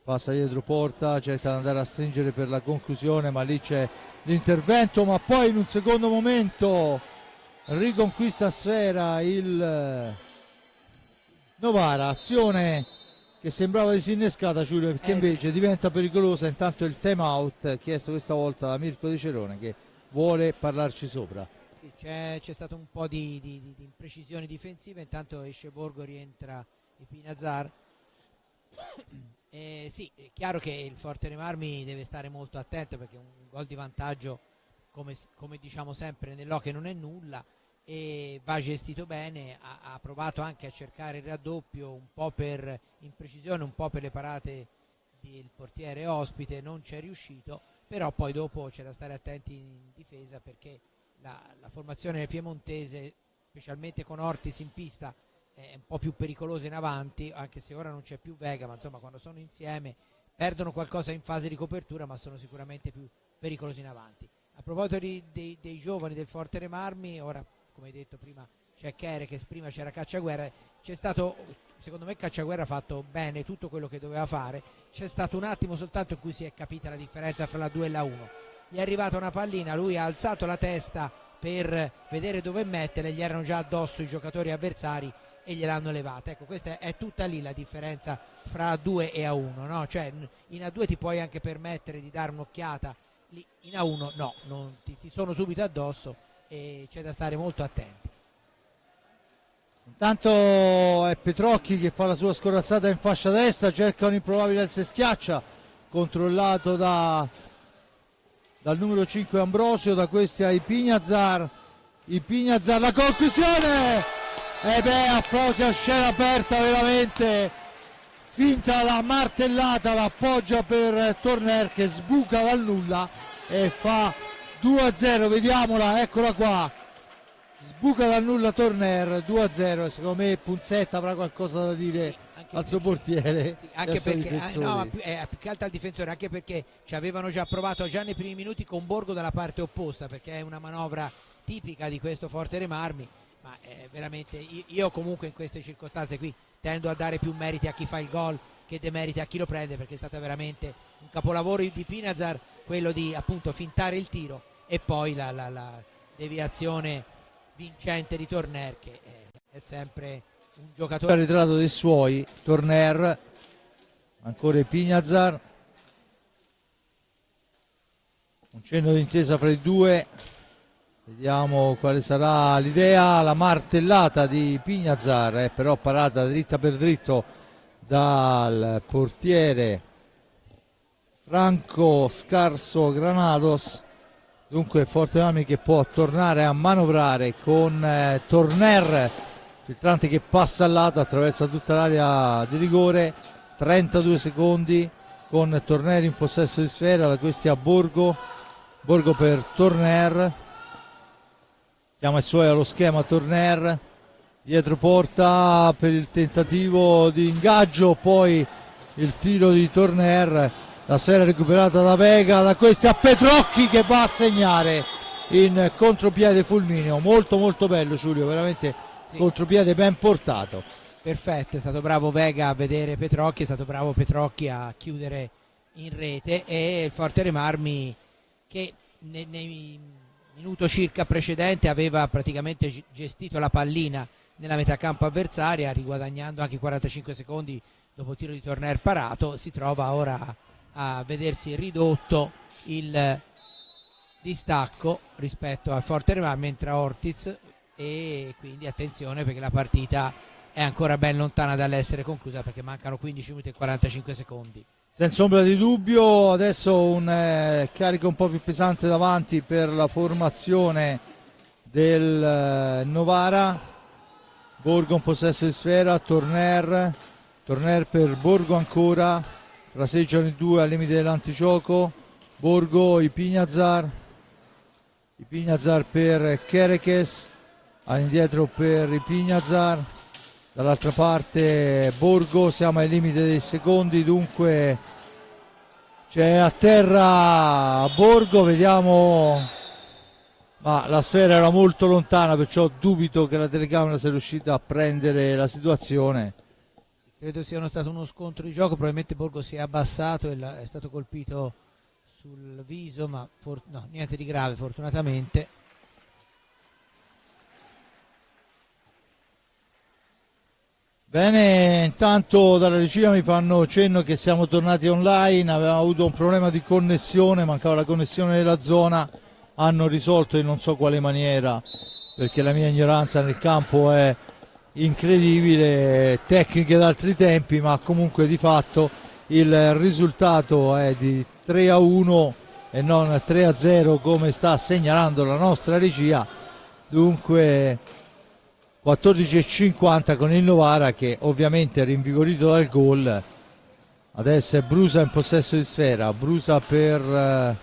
passa dietro porta, cerca di andare a stringere per la conclusione ma lì c'è l'intervento, ma poi in un secondo momento riconquista sfera il Novara, azione che sembrava disinnescata, Giulio, perché invece diventa pericolosa. Intanto il time out chiesto questa volta da Mirko De Cerone che vuole parlarci sopra. Sì, c'è stato un po' di imprecisioni difensive, intanto esce Borgo, rientra Epinazar. Sì, è chiaro che il Fortere Marmi deve stare molto attento perché un gol di vantaggio, come diciamo sempre, nell'hockey non è nulla e va gestito bene. Ha provato anche a cercare il raddoppio un po' per imprecisione, un po' per le parate del portiere ospite, non c'è riuscito, però poi dopo c'è da stare attenti in difesa perché la formazione piemontese, specialmente con Ortiz in pista, è un po' più pericolosa in avanti, anche se ora non c'è più Vega, ma insomma quando sono insieme perdono qualcosa in fase di copertura, ma sono sicuramente più pericolosi in avanti. A proposito dei giovani del Fortere Marmi, ora come hai detto prima c'è Kerekes, prima c'era Cacciaguerra, c'è stato, secondo me Cacciaguerra ha fatto bene tutto quello che doveva fare, c'è stato un attimo soltanto in cui si è capita la differenza fra la 2 e la 1, gli è arrivata una pallina, lui ha alzato la testa per vedere dove mettere, gli erano già addosso i giocatori avversari e gliel'hanno levata. Ecco, questa è tutta lì la differenza fra A2 e A1, no? Cioè in A2 ti puoi anche permettere di dare un'occhiata, lì in A1 no, non ti sono subito addosso e c'è da stare molto attenti. Intanto è Petrocchi che fa la sua scorazzata in fascia destra, cerca un improbabile al schiaccia, controllato dal numero 5 Ambrosio, da questi a Ipignazar, la conclusione! E applausi a scena aperta, veramente finta la martellata, l'appoggia per Torner che sbuca dal nulla e fa 2-0, vediamola, eccola qua, sbuca dal nulla Torner, 2-0, secondo me Punzetta avrà qualcosa da dire al suo portiere, sì, anche perché più che altro al difensore, anche perché ci avevano già provato già nei primi minuti con Borgo dalla parte opposta, perché è una manovra tipica di questo Fortere Marmi, ma veramente io comunque in queste circostanze qui tendo a dare più meriti a chi fa il gol che demerita chi lo prende, perché è stato veramente un capolavoro di Pinazar quello di appunto fintare il tiro e poi la deviazione vincente di Torner, che è sempre un giocatore. Il ritratto dei suoi, Torner, ancora Pinazar, un cenno d'intesa fra i due, vediamo quale sarà l'idea. La martellata di Pinazar però parata dritta per dritto dal portiere Franco Scarso Granados. Dunque Forte Marmi che può tornare a manovrare con Torner, filtrante che passa al lato, attraversa tutta l'area di rigore. 32 secondi con Torner in possesso di sfera, da questi a Borgo per Torner, chiama i suoi allo schema. Torner dietro porta per il tentativo di ingaggio, poi il tiro di Torner, la sfera recuperata da Vega, da questi a Petrocchi che va a segnare in contropiede fulmineo. Molto molto bello, Giulio, veramente sì. Contropiede ben portato. Perfetto, è stato bravo Vega a vedere Petrocchi, è stato bravo Petrocchi a chiudere in rete, e il Forte Marmi che nei minuto circa precedente aveva praticamente gestito la pallina nella metacampo avversaria, riguadagnando anche 45 secondi dopo il tiro di Torner parato, si trova ora a vedersi ridotto il distacco rispetto al Forte Marmi, mentre Ortiz, e quindi attenzione perché la partita è ancora ben lontana dall'essere conclusa, perché mancano 15 minuti e 45 secondi. Senza ombra di dubbio, adesso un carico un po' più pesante davanti per la formazione del Novara. Borgo in possesso di sfera, Torner per Borgo ancora, fraseggiano i due al limite dell'antigioco. Borgo, Ipignazar per Kerekes, all'indietro per Ipignazar, dall'altra parte Borgo, siamo ai limiti dei secondi, dunque c'è a terra Borgo, vediamo, ma la sfera era molto lontana, perciò dubito che la telecamera sia riuscita a prendere la situazione. Credo sia stato uno scontro di gioco, probabilmente Borgo si è abbassato e è stato colpito sul viso, ma no, niente di grave fortunatamente. Bene, intanto dalla regia mi fanno cenno che siamo tornati online, avevamo avuto un problema di connessione, mancava la connessione della zona, hanno risolto in non so quale maniera, perché la mia ignoranza nel campo è incredibile, tecniche d'altri tempi, ma comunque di fatto il risultato è di 3-1 e non 3-0 come sta segnalando la nostra regia. Dunque 14:50 con il Novara che ovviamente è rinvigorito dal gol. Adesso è Brusa in possesso di sfera, Brusa per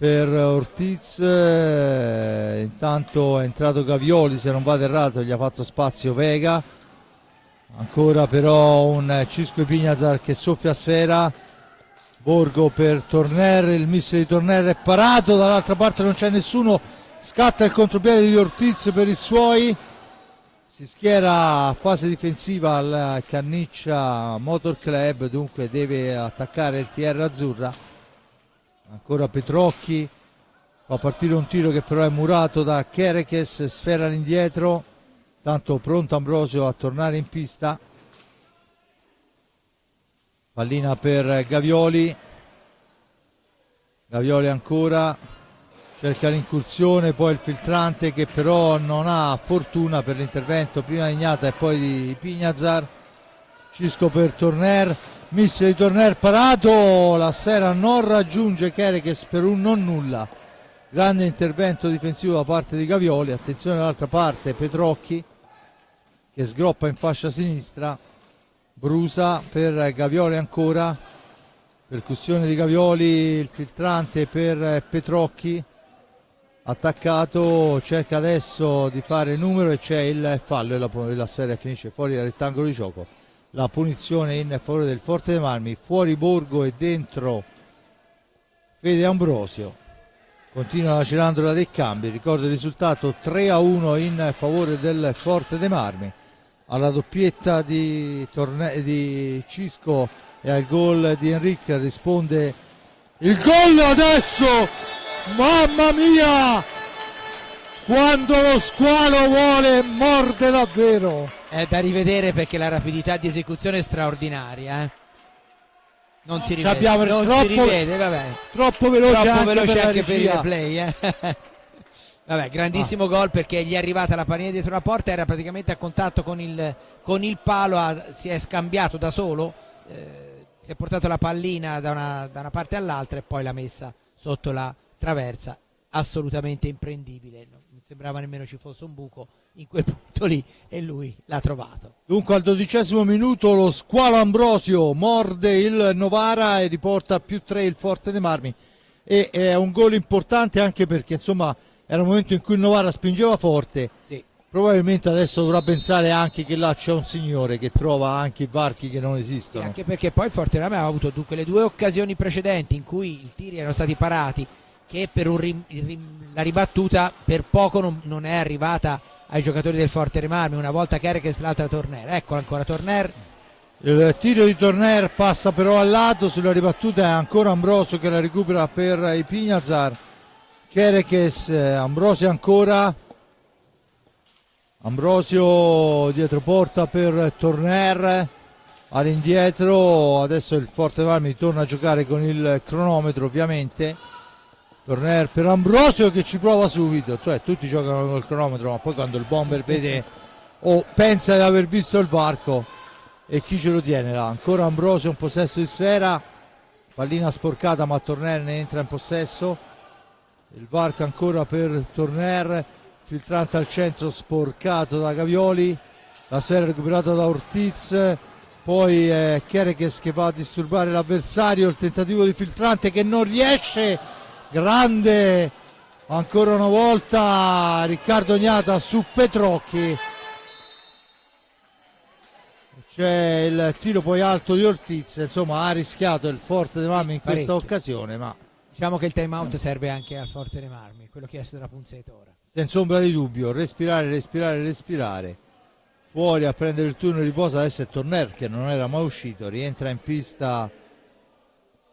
Ortiz, intanto è entrato Gavioli, se non vado errato, gli ha fatto spazio Vega, ancora però un Cisco Ipignazar che soffia a sfera. Borgo per Torner, il misto di Torner è parato, dall'altra parte non c'è nessuno, scatta il contropiede di Ortiz per i suoi, si schiera a fase difensiva al Canniccia Motor Club, dunque deve attaccare il TR Azzurra. Ancora Petrocchi, fa partire un tiro che però è murato da Kerekes, sfera all'indietro, tanto pronto Ambrosio a tornare in pista. Pallina per Gavioli, Gavioli ancora, cerca l'incursione, poi il filtrante che però non ha fortuna per l'intervento prima di Ignata e poi di Pignazar. Cisco per Torner, misto di Torner parato, la sfera non raggiunge Kerekes per un non nulla. Grande intervento difensivo da parte di Gavioli, attenzione dall'altra parte Petrocchi che sgroppa in fascia sinistra. Brusa per Gavioli ancora, percussione di Gavioli, il filtrante per Petrocchi, attaccato, cerca adesso di fare numero e c'è il fallo e la sfera finisce fuori dal rettangolo di gioco. La punizione in favore del Forte dei Marmi, fuori Borgo e dentro Fede Ambrosio. Continua la cirandola dei cambi, ricordo il risultato 3-1 in favore del Forte dei Marmi. alla doppietta di Cisco e al gol di Enrique risponde il gol adesso. Mamma mia, quando lo squalo vuole morde davvero. È da rivedere perché la rapidità di esecuzione è straordinaria, non si rivede, Abbiamo non troppo, si rivede, vabbè. troppo veloce, Troppo anche, veloce per, anche per il regia. replay, Vabbè, grandissimo gol perché gli è arrivata la pallina dietro la porta, era praticamente a contatto con il palo, si è scambiato da solo, si è portato la pallina da una parte all'altra e poi l'ha messa sotto la traversa, assolutamente imprendibile, non sembrava nemmeno ci fosse un buco in quel punto lì e lui l'ha trovato. Dunque al 12° minuto lo squalo Ambrosio morde il Novara e riporta a +3 il Forte dei Marmi, e è un gol importante anche perché insomma era un momento in cui il Novara spingeva forte. Sì. Probabilmente adesso dovrà pensare anche che là c'è un signore che trova anche i varchi che non esistono. Anche perché poi il Forte Rame aveva avuto dunque le 2 occasioni precedenti in cui i tiri erano stati parati, che per la ribattuta per poco non è arrivata ai giocatori del Forte Marmi, una volta Kerekes l'altra Torner. Ecco ancora Torner. Il tiro di Torner passa però al lato, sulla ribattuta è ancora Ambrosio che la recupera per i Pignazar. Kerekes, Ambrosio ancora, Ambrosio dietro porta per Torner, all'indietro, adesso il Forte Marmi torna a giocare con il cronometro ovviamente. Torner per Ambrosio che ci prova subito, cioè tutti giocano col cronometro, ma poi quando il bomber vede o pensa di aver visto il varco, e chi ce lo tiene là? Ancora Ambrosio, un possesso di sfera, pallina sporcata ma Torner ne entra in possesso. Il varco ancora per Torner, filtrante al centro sporcato da Gavioli, la sfera recuperata da Ortiz, poi Kerekes che va a disturbare l'avversario, il tentativo di filtrante che non riesce, grande ancora una volta Riccardo Gnata su Petrocchi, c'è il tiro poi alto di Ortiz, insomma ha rischiato il Forte dei Marmi in questa occasione, ma Diciamo che il time out serve anche al Forte dei Marmi, quello chiesto dalla Punzeta ora. senza ombra di dubbio, respirare, fuori a prendere il turno di riposo, adesso è Torner che non era mai uscito, rientra in pista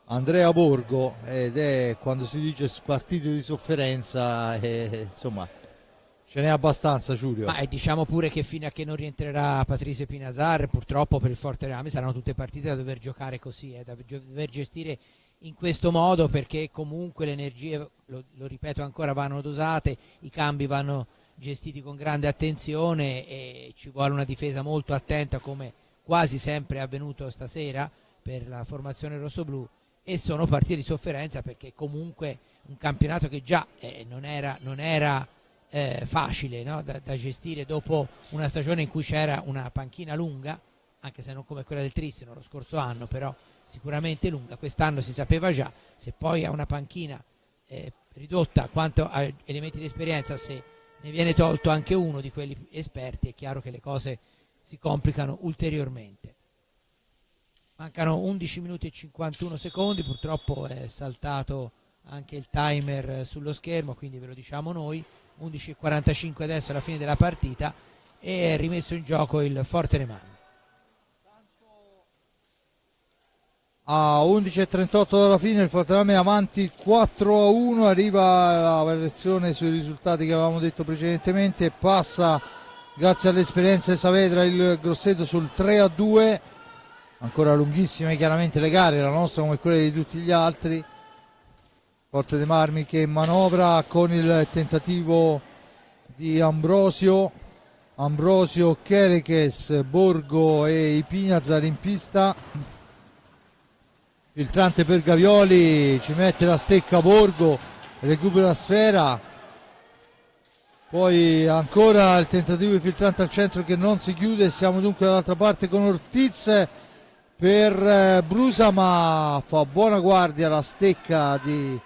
Andrea Borgo ed è, quando si dice partito di sofferenza, insomma ce n'è abbastanza, Giulio. Ma diciamo pure che fino a che non rientrerà Patrice Pinazar, purtroppo per il Forte dei Marmi saranno tutte partite da dover giocare così, da dover gestire in questo modo, perché comunque le energie, lo ripeto ancora, vanno dosate, i cambi vanno gestiti con grande attenzione e ci vuole una difesa molto attenta, come quasi sempre è avvenuto stasera per la formazione rossoblù, e sono partite di sofferenza perché comunque un campionato che già non era facile, no? da gestire dopo una stagione in cui c'era una panchina lunga, anche se non come quella del Tristano lo scorso anno, però sicuramente lunga. Quest'anno si sapeva già, se poi ha una panchina ridotta quanto a elementi di esperienza, se ne viene tolto anche uno di quelli esperti, è chiaro che le cose si complicano ulteriormente. Mancano 11 minuti e 51 secondi, purtroppo è saltato anche il timer sullo schermo, quindi ve lo diciamo noi. 11:45 adesso alla fine della partita e è rimesso in gioco il Forte dei Marmi. A 11:38 dalla fine il Forte dei Marmi avanti 4-1, arriva la variazione sui risultati che avevamo detto precedentemente, passa grazie all'esperienza di Saavedra il Grosseto sul 3-2, ancora lunghissime chiaramente le gare, la nostra come quelle di tutti gli altri. Forte dei Marmi che manovra con il tentativo di Ambrosio, Kerekes, Borgo e i Pignazar in pista. Filtrante per Gavioli, ci mette la stecca Borgo, recupera la sfera, poi ancora il tentativo di filtrante al centro che non si chiude. Siamo dunque dall'altra parte con Ortiz per Brusa, ma fa buona guardia la stecca di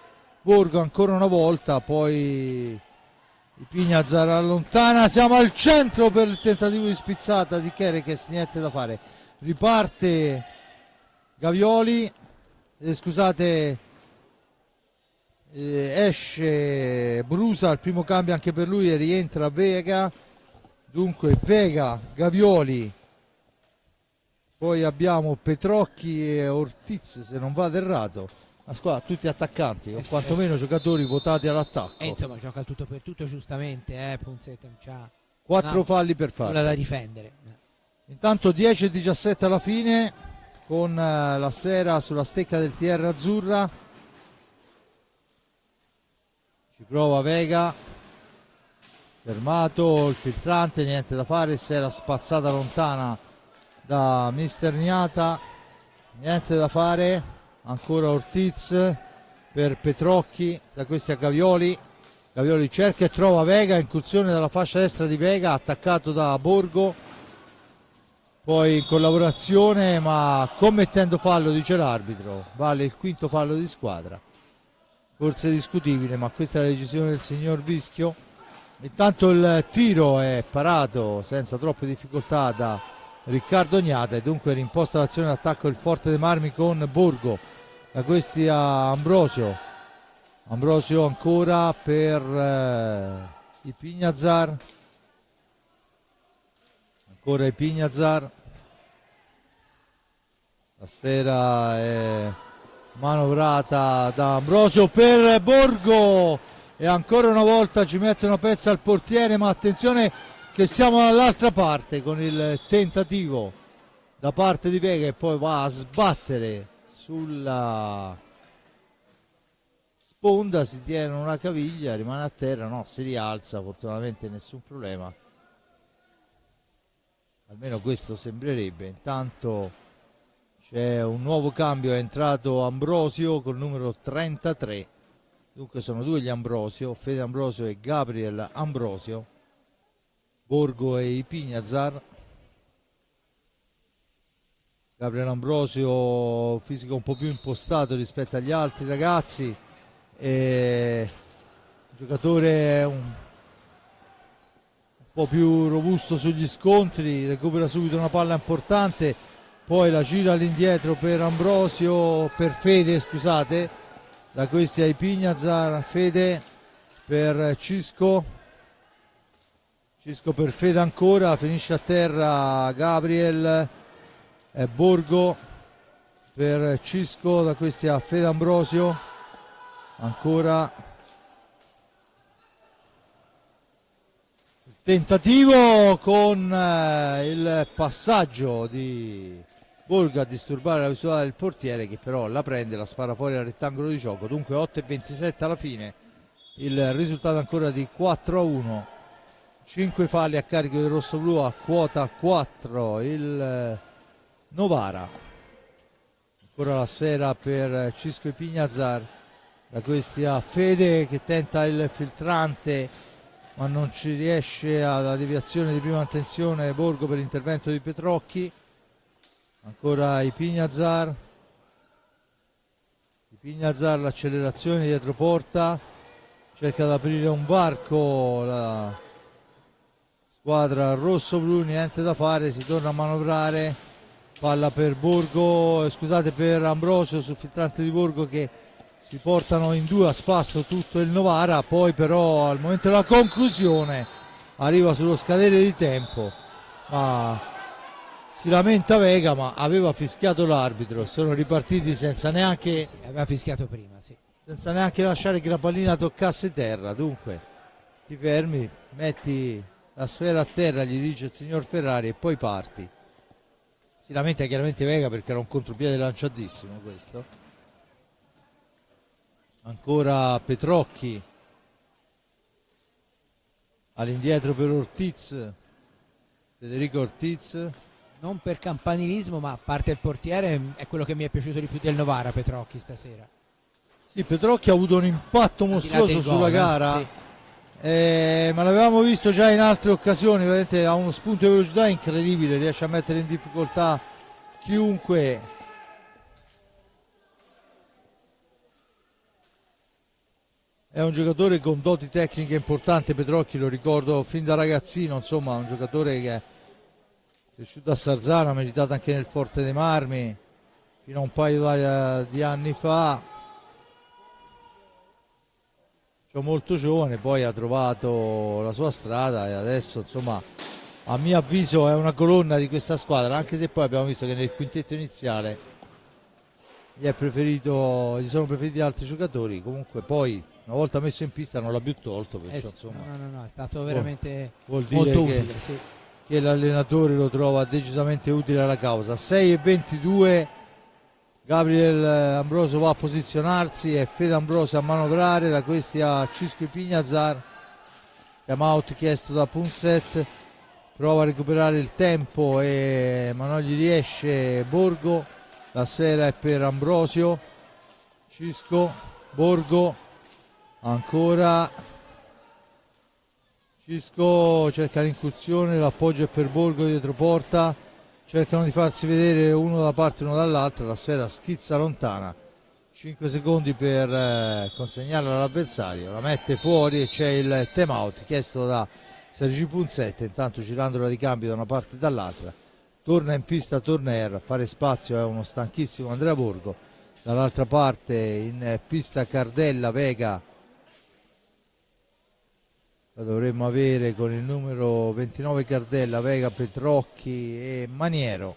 Borgo ancora una volta, poi i Pignazar allontana, siamo al centro per il tentativo di spizzata di Kerekes, niente da fare, riparte Gavioli, esce Brusa, il primo cambio anche per lui e rientra Vega. Dunque Vega, Gavioli, poi abbiamo Petrocchi e Ortiz, se non vado errato. La squadra tutti attaccanti, o quantomeno giocatori votati all'attacco. E insomma gioca il tutto per tutto giustamente, Punzetta non c'ha 4 falli per nulla parte. da difendere. Intanto 10-17 alla fine, con la sfera sulla stecca del TR azzurra. Ci prova Vega, fermato il filtrante, niente da fare, sfera spazzata lontana da mister Niata, niente da fare. Ancora Ortiz per Petrocchi, da questi a Gavioli. Gavioli cerca e trova Vega, incursione dalla fascia destra di Vega, attaccato da Borgo, poi in collaborazione ma commettendo fallo, dice l'arbitro. Vale il quinto fallo di squadra, forse discutibile, ma questa è la decisione del signor Vischio. Intanto il tiro è parato senza troppe difficoltà da Riccardo Gnata e dunque rimposta l'azione d'attacco il Forte dei Marmi con Borgo, da questi a Ambrosio. Ambrosio ancora per Ipignazar, ancora Ipignazar, la sfera è manovrata da Ambrosio per Borgo e ancora una volta ci mette una pezza al portiere, ma attenzione che siamo dall'altra parte con il tentativo da parte di Vega e poi va a sbattere sulla sponda, si tiene una caviglia, rimane a terra, no, si rialza, fortunatamente nessun problema, almeno questo sembrerebbe. Intanto c'è un nuovo cambio, è entrato Ambrosio col numero 33, dunque sono due gli Ambrosio, Fede Ambrosio e Gabriel Ambrosio, Borgo e Ipignazar. Gabriel Ambrosio, fisico un po' più impostato rispetto agli altri ragazzi, giocatore un po' più robusto sugli scontri, recupera subito una palla importante, poi la gira all'indietro per Ambrosio, per Fede scusate, da questi ai Ipignazar, Fede per Cisco per Fede ancora, finisce a terra Gabriel, Borgo per Cisco, da questi a Fede Ambrosio, ancora il tentativo con il passaggio di Borgo a disturbare la visuale del portiere, che però la prende, la spara fuori dal rettangolo di gioco. Dunque 8:27 alla fine, il risultato ancora di 4-1, 5 falli a carico del rossoblu, a quota 4 il Novara. Ancora la sfera per Cisco Ipignazar, da questi a Fede che tenta il filtrante ma non ci riesce, alla deviazione di prima attenzione Borgo per l'intervento di Petrocchi. Ancora Ipignazar, l'accelerazione dietro porta, cerca di aprire un varco la squadra rosso-blu, niente da fare, si torna a manovrare, palla per Borgo, scusate, per Ambrosio sul filtrante di Borgo, che si portano in due a spasso tutto il Novara, poi però al momento della conclusione arriva sullo scadere di tempo, ma si lamenta Vega, ma aveva fischiato l'arbitro, sono ripartiti senza neanche, Sì, aveva fischiato prima, sì. senza neanche lasciare che la pallina toccasse terra. Dunque ti fermi, metti la sfera a terra, gli dice il signor Ferrari, e poi parti. Si lamenta chiaramente Vega perché era un contropiede lanciatissimo questo. Ancora Petrocchi all'indietro per Ortiz, Federico Ortiz. Non per campanilismo, ma a parte il portiere è quello che mi è piaciuto di più del Novara, Petrocchi stasera. Sì, Petrocchi ha avuto un impatto mostruoso sulla gara, sì. Ma l'avevamo visto già in altre occasioni, veramente ha uno spunto di velocità incredibile, riesce a mettere in difficoltà chiunque. È un giocatore con doti tecniche importanti, Petrocchi, lo ricordo fin da ragazzino, insomma un giocatore che è cresciuto a Sarzana, ha meritato anche nel Forte dei Marmi fino a un paio di anni fa, cioè molto giovane, poi ha trovato la sua strada e adesso insomma a mio avviso è una colonna di questa squadra, anche se poi abbiamo visto che nel quintetto iniziale gli sono preferiti altri giocatori. Comunque poi una volta messo in pista non l'ha più tolto, perciò, Sì. insomma, No, è stato veramente vuol dire molto che, utile, sì. che l'allenatore lo trova decisamente utile alla causa. 6:22, Gabriel Ambrosio va a posizionarsi e Fede Ambrosio a manovrare, da questi a Cisco Ipignazar. Time out chiesto da Punset, prova a recuperare il tempo ma non gli riesce Borgo. La sfera è per Ambrosio, Cisco, Borgo, ancora Cisco cerca l'incursione, l'appoggio è per Borgo dietro porta, cercano di farsi vedere uno da parte e uno dall'altra, la sfera schizza lontana, 5 secondi per consegnarla all'avversario, la mette fuori e c'è il time out chiesto da Sergi Punzette, intanto girandola di cambio da una parte e dall'altra. Torna in pista Torner, a fare spazio è uno stanchissimo Andrea Borgo, dall'altra parte in pista Cardella, Vega, la dovremmo avere con il numero 29 Cardella, Vega, Petrocchi e Maniero.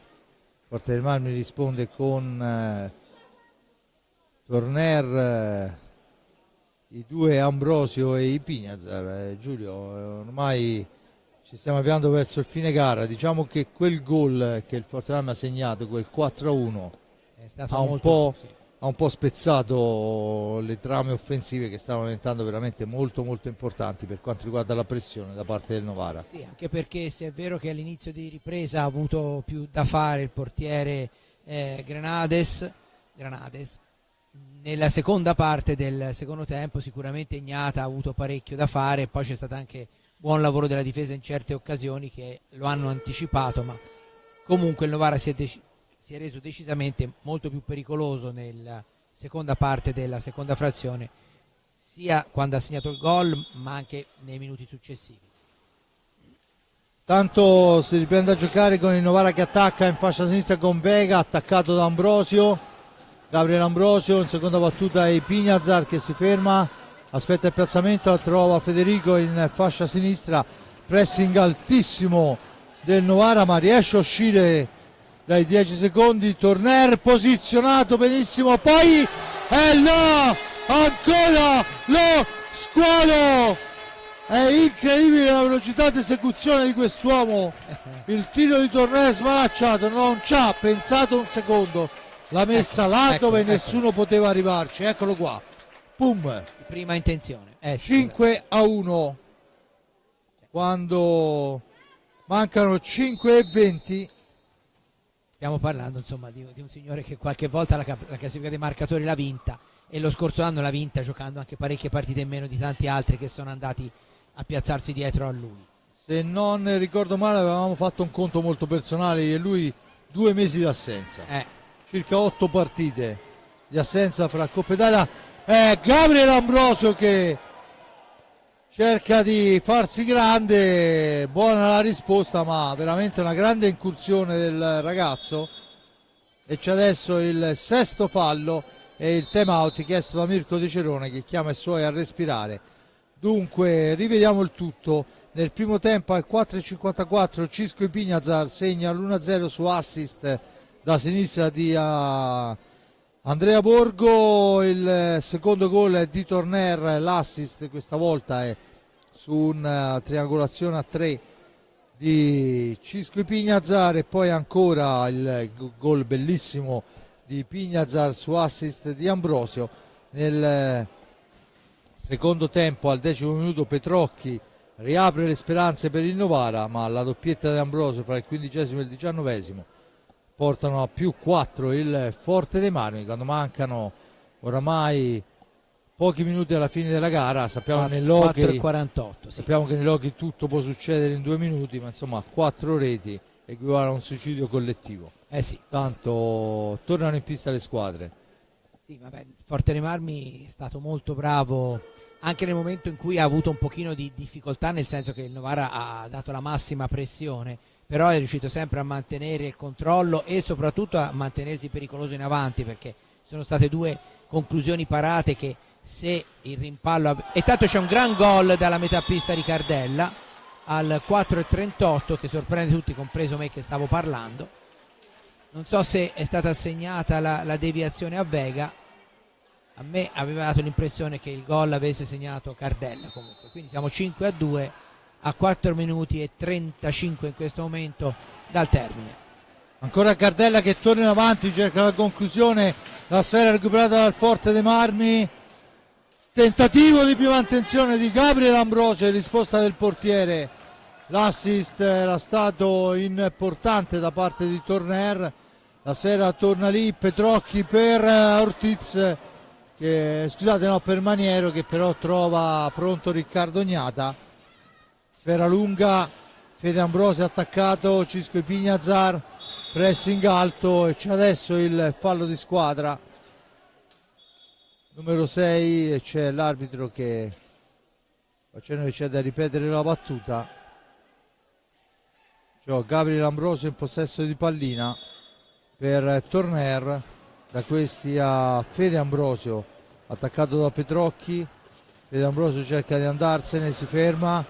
Forte dei Marmi risponde con Torner, i due Ambrosio e Ipignazar. Giulio, ormai ci stiamo avviando verso il fine gara, diciamo che quel gol che il Forte ha segnato, quel 4-1, È stato ha un molto, po' spezzato le trame offensive che stavano diventando veramente molto molto importanti per quanto riguarda la pressione da parte del Novara. Sì, anche perché se è vero che all'inizio di ripresa ha avuto più da fare il portiere Granades, nella seconda parte del secondo tempo sicuramente Ignata ha avuto parecchio da fare, e poi c'è stato anche buon lavoro della difesa in certe occasioni che lo hanno anticipato, ma comunque il Novara si è reso decisamente molto più pericoloso nella seconda parte della seconda frazione, sia quando ha segnato il gol ma anche nei minuti successivi. Tanto si riprende a giocare con il Novara che attacca in fascia sinistra con Vega, attaccato da Ambrosio, Gabriele Ambrosio, in seconda battuta è Pignazar che si ferma, aspetta il piazzamento, trova Federico in fascia sinistra, pressing altissimo del Novara ma riesce a uscire dai 10 secondi, Torner posizionato benissimo, poi è là, ancora lo squalo, è incredibile la velocità di esecuzione di quest'uomo, il tiro di Torner smalacciato, non ci ha pensato un secondo, l'ha messa là dove nessuno poteva arrivarci, eccolo qua, pum, Prima intenzione. 5-1 quando mancano 5:20. Stiamo parlando insomma di un signore che qualche volta la classifica dei marcatori l'ha vinta, e lo scorso anno l'ha vinta giocando anche parecchie partite in meno di tanti altri che sono andati a piazzarsi dietro a lui. Se non ricordo male avevamo fatto un conto molto personale e lui 2 mesi d'assenza, circa 8 partite di assenza fra Coppa Italia. Gabriele Ambrosio che cerca di farsi grande, buona la risposta ma veramente una grande incursione del ragazzo, e c'è adesso il sesto fallo e il time out chiesto da Mirko De Cerone che chiama i suoi a respirare. Dunque rivediamo il tutto. Nel primo tempo al 4:54 Cisco Ipignazar segna l'1-0 su assist da sinistra di Andrea Borgo, il secondo gol è di Torner, l'assist questa volta è su una triangolazione a 3 di Cisco Ipignazar, e poi ancora il gol bellissimo di Ipignazar su assist di Ambrosio. Nel secondo tempo al 10° minuto Petrocchi riapre le speranze per il Novara, ma la doppietta di Ambrosio fra il 15° e il 19° portano a +4 il Forte dei Marmi quando mancano oramai pochi minuti alla fine della gara. Sappiamo che nell'hockey 4:48, sappiamo che nell'hockey tutto può succedere in 2 minuti, ma insomma 4 reti equivale a un suicidio collettivo. Sì. Tanto tornano in pista le squadre. Sì, vabbè, il Forte dei Marmi è stato molto bravo anche nel momento in cui ha avuto un pochino di difficoltà, nel senso che il Novara ha dato la massima pressione, però è riuscito sempre a mantenere il controllo e soprattutto a mantenersi pericoloso in avanti, perché sono state 2 conclusioni parate che se il rimpallo e tanto c'è un gran gol dalla metà pista di Cardella al 4,38 che sorprende tutti, compreso me che stavo parlando. Non so se è stata assegnata la deviazione a Vega, a me aveva dato l'impressione che il gol avesse segnato Cardella comunque, quindi siamo 5-2 a 4 minuti e 35 in questo momento dal termine. Ancora Cardella che torna in avanti, cerca la conclusione, la sfera recuperata dal Forte dei Marmi, tentativo di prima intenzione di Gabriel Ambrosio, risposta del portiere, l'assist era stato importante da parte di Torner, la sfera torna lì, Petrocchi per Ortiz, per Maniero, che però trova pronto Riccardo Gnata, sfera lunga, Fede Ambrosio attaccato, Cisco Pignazar, pressing alto e c'è adesso il fallo di squadra numero 6 e c'è l'arbitro che facendo che c'è da ripetere la battuta. C'è Gabriel Ambrosio in possesso di pallina per Torner, da questi a Fede Ambrosio attaccato da Petrocchi, Fede Ambrosio cerca di andarsene, si ferma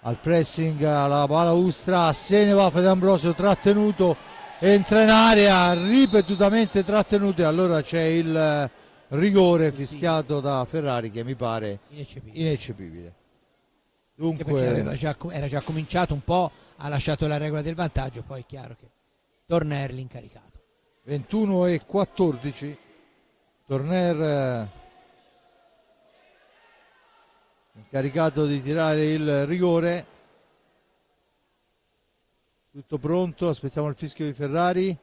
al pressing, alla balaustra, se ne va Fede Ambrosio, trattenuto, entra in area, ripetutamente trattenuto e allora c'è il rigore fischiato da Ferrari che mi pare ineccepibile. Dunque Era già cominciato un po', ha lasciato la regola del vantaggio, poi è chiaro che Torner l'incaricato. 21-14, Torner incaricato di tirare il rigore, tutto pronto, aspettiamo il fischio di Ferrari.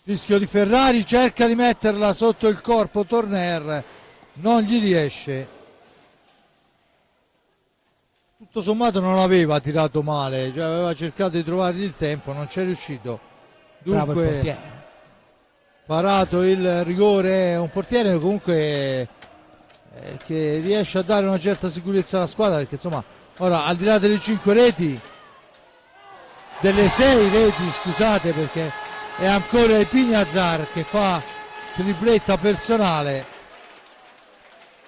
Fischio di Ferrari, cerca di metterla sotto il corpo Torner, non gli riesce. Tutto sommato non aveva tirato male, cioè aveva cercato di trovargli il tempo, non c'è riuscito. Dunque parato il rigore, è un portiere comunque che riesce a dare una certa sicurezza alla squadra, perché insomma ora al di là delle 5 reti, delle 6 reti scusate, perché è ancora il Pignazar che fa tripletta personale.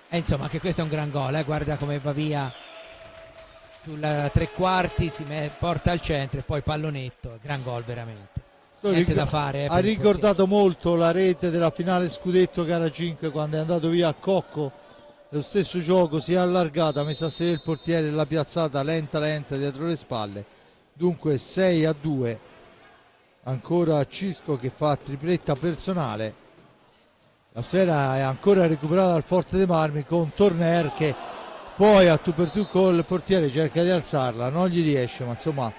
E insomma anche questo è un gran gol, guarda come va via sulla tre quarti, porta al centro e poi pallonetto, gran gol veramente. Niente da fare. Ha ricordato molto la rete della finale scudetto gara 5 quando è andato via a Cocco, lo stesso gioco, si è allargata, ha messo a sedere il portiere e l'ha piazzata lenta dietro le spalle. Dunque 6-2, ancora Cisco che fa tripletta personale, la sfera è ancora recuperata dal Forte dei Marmi con Torner che poi a tu per tu col portiere cerca di alzarla, non gli riesce, ma insomma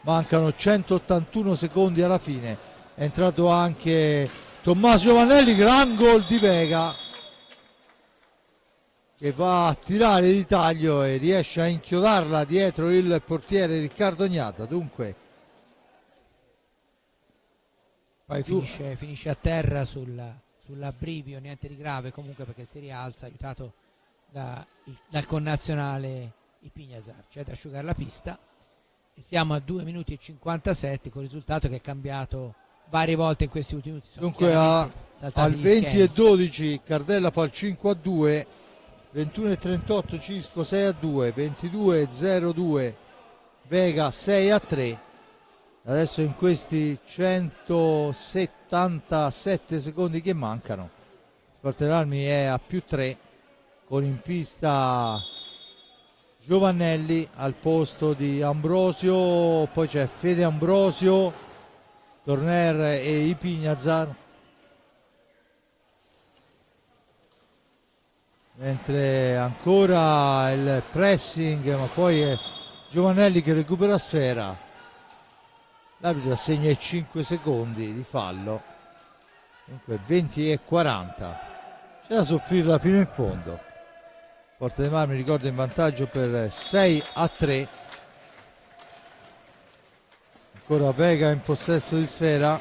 mancano 181 secondi alla fine. È entrato anche Tommaso Giovannelli, gran gol di Vega che va a tirare di taglio e riesce a inchiodarla dietro il portiere Riccardo Gnata. Dunque poi finisce a terra sull'abbrivio, niente di grave comunque perché si rialza aiutato dal connazionale Pignazar. C'è da asciugare la pista e siamo a 2 minuti e 57 con il risultato che è cambiato varie volte in questi ultimi minuti. Dunque al 20-12 Cardella fa il 5-2, 21-38 Cisco 6-2, 22-02 Vega 6-3. Adesso in questi 177 secondi che mancano il Forte dei Marmi è a +3 con in pista Giovannelli al posto di Ambrosio, poi c'è Fede Ambrosio, Torner e Pignazar, mentre ancora il pressing, ma poi è Giovannelli che recupera sfera, l'arbitro assegna i 5 secondi di fallo, dunque 20-40, c'è da soffrirla fino in fondo. Forte dei Marmi ricordo in vantaggio per 6-3, ancora Vega in possesso di sfera,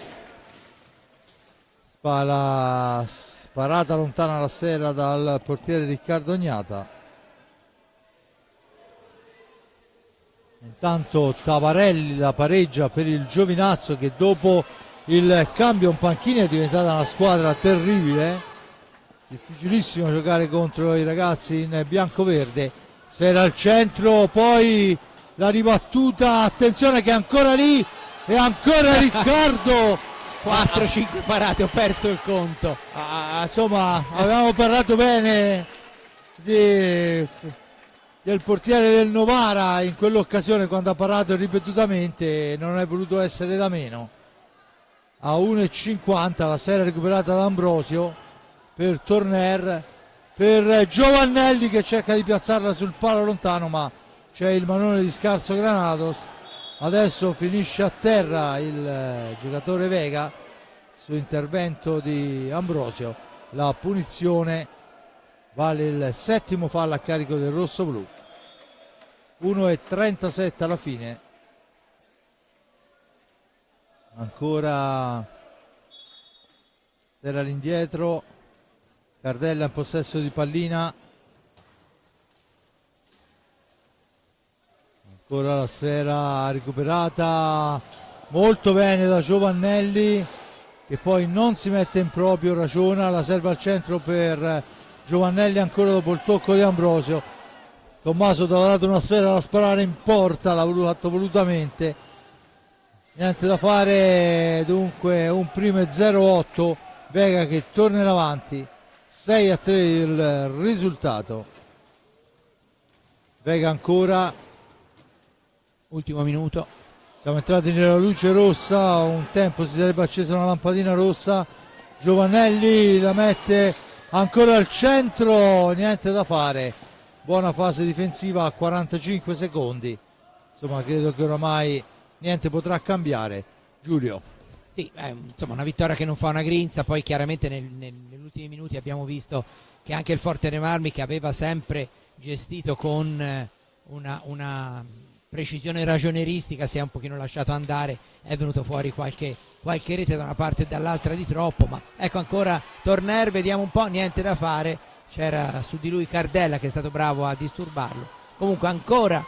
sparata lontana la sfera dal portiere Riccardo Gnata. Intanto Tavarelli la pareggia per il Giovinazzo che dopo il cambio in panchina è diventata una squadra terribile. difficilissimo giocare contro i ragazzi in bianco-verde. Sfera al centro, poi la ribattuta, attenzione che è ancora lì e ancora Riccardo. 4-5 parate, ho perso il conto. Insomma, avevamo parlato bene del portiere del Novara in quell'occasione quando ha parato ripetutamente, non è voluto essere da meno. A 1,50 la sfera recuperata da Ambrosio per Torner, per Giovannelli che cerca di piazzarla sul palo lontano, ma c'è il manone di Scarso Granados. Adesso finisce a terra il giocatore Vega su intervento di Ambrosio. La punizione vale il 7° fallo a carico del rossoblu. 1,37 alla fine. Ancora era all'indietro, Cardella in possesso di pallina, ancora la sfera recuperata molto bene da Giovannelli che poi non si mette in proprio, ragiona, la serve al centro per Giovannelli ancora dopo il tocco di Ambrosio. Tommaso ti ha dato una sfera da sparare in porta, l'ha fatto volutamente, niente da fare, dunque un primo e 0-8, Vega che torna in avanti, 6-3 il risultato. Vega ancora, ultimo minuto, siamo entrati nella luce rossa, un tempo si sarebbe accesa una lampadina rossa, Giovannelli la mette ancora al centro, niente da fare, buona fase difensiva a 45 secondi, insomma credo che oramai niente potrà cambiare. Giulio. Sì, insomma una vittoria che non fa una grinza, poi chiaramente negli ultimi minuti abbiamo visto che anche il Forte Marmi, che aveva sempre gestito con una precisione ragioneristica, si è un pochino lasciato andare, è venuto fuori qualche rete da una parte e dall'altra di troppo, ma ecco ancora Torner, vediamo un po', niente da fare, c'era su di lui Cardella che è stato bravo a disturbarlo. Comunque ancora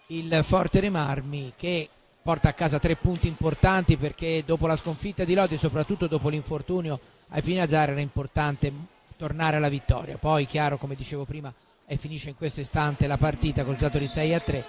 il Forte Marmi che porta a casa 3 punti importanti, perché dopo la sconfitta di Lodi e soprattutto dopo l'infortunio ai Pinazzari era importante tornare alla vittoria. Poi chiaro, come dicevo prima, e finisce in questo istante la partita col risultato di 6-3.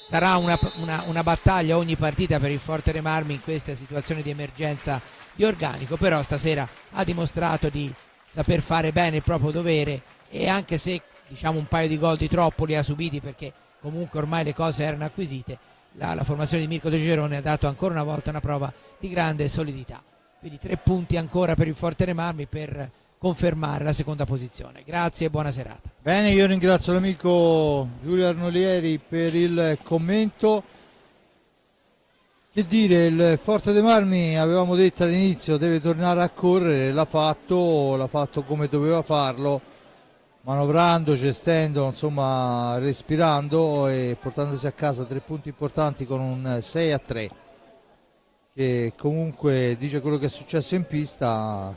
Sarà una battaglia ogni partita per il Forte Marmi in queste situazioni di emergenza di organico, però stasera ha dimostrato di saper fare bene il proprio dovere, e anche se diciamo un paio di gol di troppo li ha subiti, perché comunque ormai le cose erano acquisite, la formazione di Mirko De Gerone ha dato ancora una volta una prova di grande solidità. Quindi 3 punti ancora per il Forte Marmi per confermare la seconda posizione. Grazie e buona serata. Bene, io ringrazio l'amico Giulio Arnolieri per il commento. Che dire, il Forte dei Marmi, avevamo detto all'inizio, deve tornare a correre, l'ha fatto come doveva farlo, manovrando, gestendo, insomma respirando e portandosi a casa 3 punti importanti con un 6-3, che comunque dice quello che è successo in pista.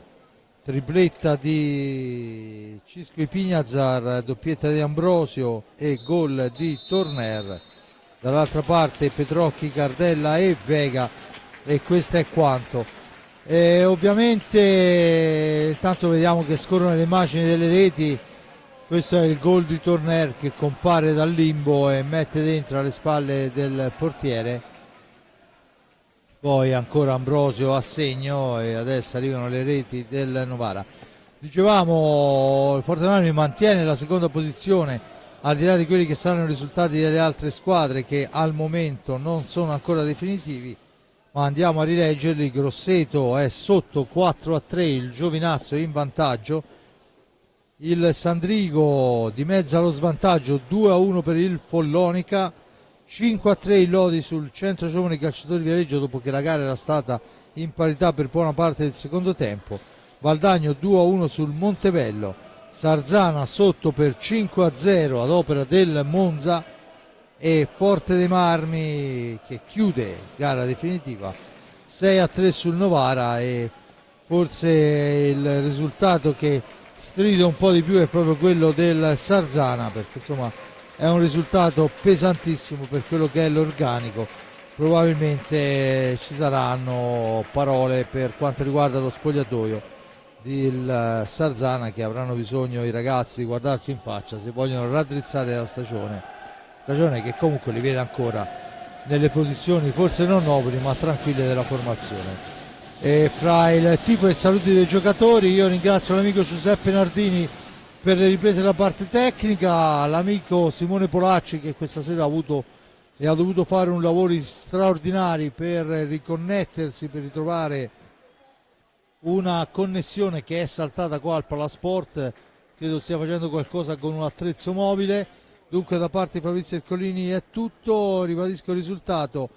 Tripletta di Cisco Ipignazar, doppietta di Ambrosio e gol di Torner. Dall'altra parte Petrocchi, Cardella e Vega, e questo è quanto. Ovviamente intanto vediamo che scorrono le immagini delle reti. Questo è il gol di Torner che compare dal limbo e mette dentro alle spalle del portiere. Poi ancora Ambrosio a segno e adesso arrivano le reti del Novara. Dicevamo, il Forte Marmi mantiene la seconda posizione al di là di quelli che saranno i risultati delle altre squadre, che al momento non sono ancora definitivi, ma andiamo a rileggerli. Grosseto è sotto 4-3, il Giovinazzo è in vantaggio, il Sandrigo di mezzo allo svantaggio, 2-1 per il Follonica, 5-3 il Lodi sul Centro Giovani Calciatori Viareggio dopo che la gara era stata in parità per buona parte del secondo tempo. Valdagno 2-1 sul Montebello, Sarzana sotto per 5-0 ad opera del Monza, e Forte dei Marmi che chiude gara definitiva 6-3 sul Novara. E forse il risultato che stride un po' di più è proprio quello del Sarzana, perché insomma è un risultato pesantissimo per quello che è l'organico. Probabilmente ci saranno parole per quanto riguarda lo spogliatoio. del Sarzana, che avranno bisogno i ragazzi di guardarsi in faccia se vogliono raddrizzare la stagione che comunque li vede ancora nelle posizioni forse non nobili ma tranquille della formazione. E fra il tifo e i saluti dei giocatori io ringrazio l'amico Giuseppe Nardini per le riprese della parte tecnica, l'amico Simone Polacci che questa sera ha dovuto fare un lavoro straordinari per riconnettersi, per ritrovare una connessione che è saltata qua al Palasport, credo stia facendo qualcosa con un attrezzo mobile. Dunque da parte di Fabrizio Ercolini è tutto, ribadisco il risultato: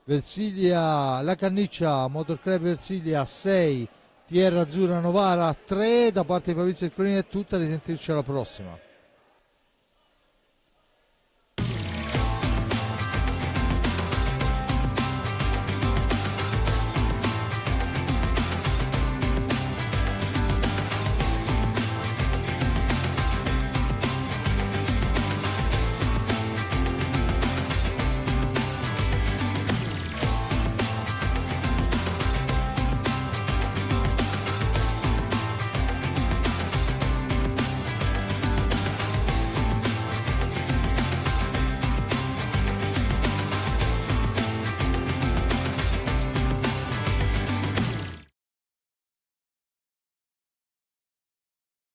Versilia, la Canniccia Motor Club Versilia 6, TR Azzurra Novara 3. Da parte di Fabrizio Ercolini è tutta, risentirci alla prossima.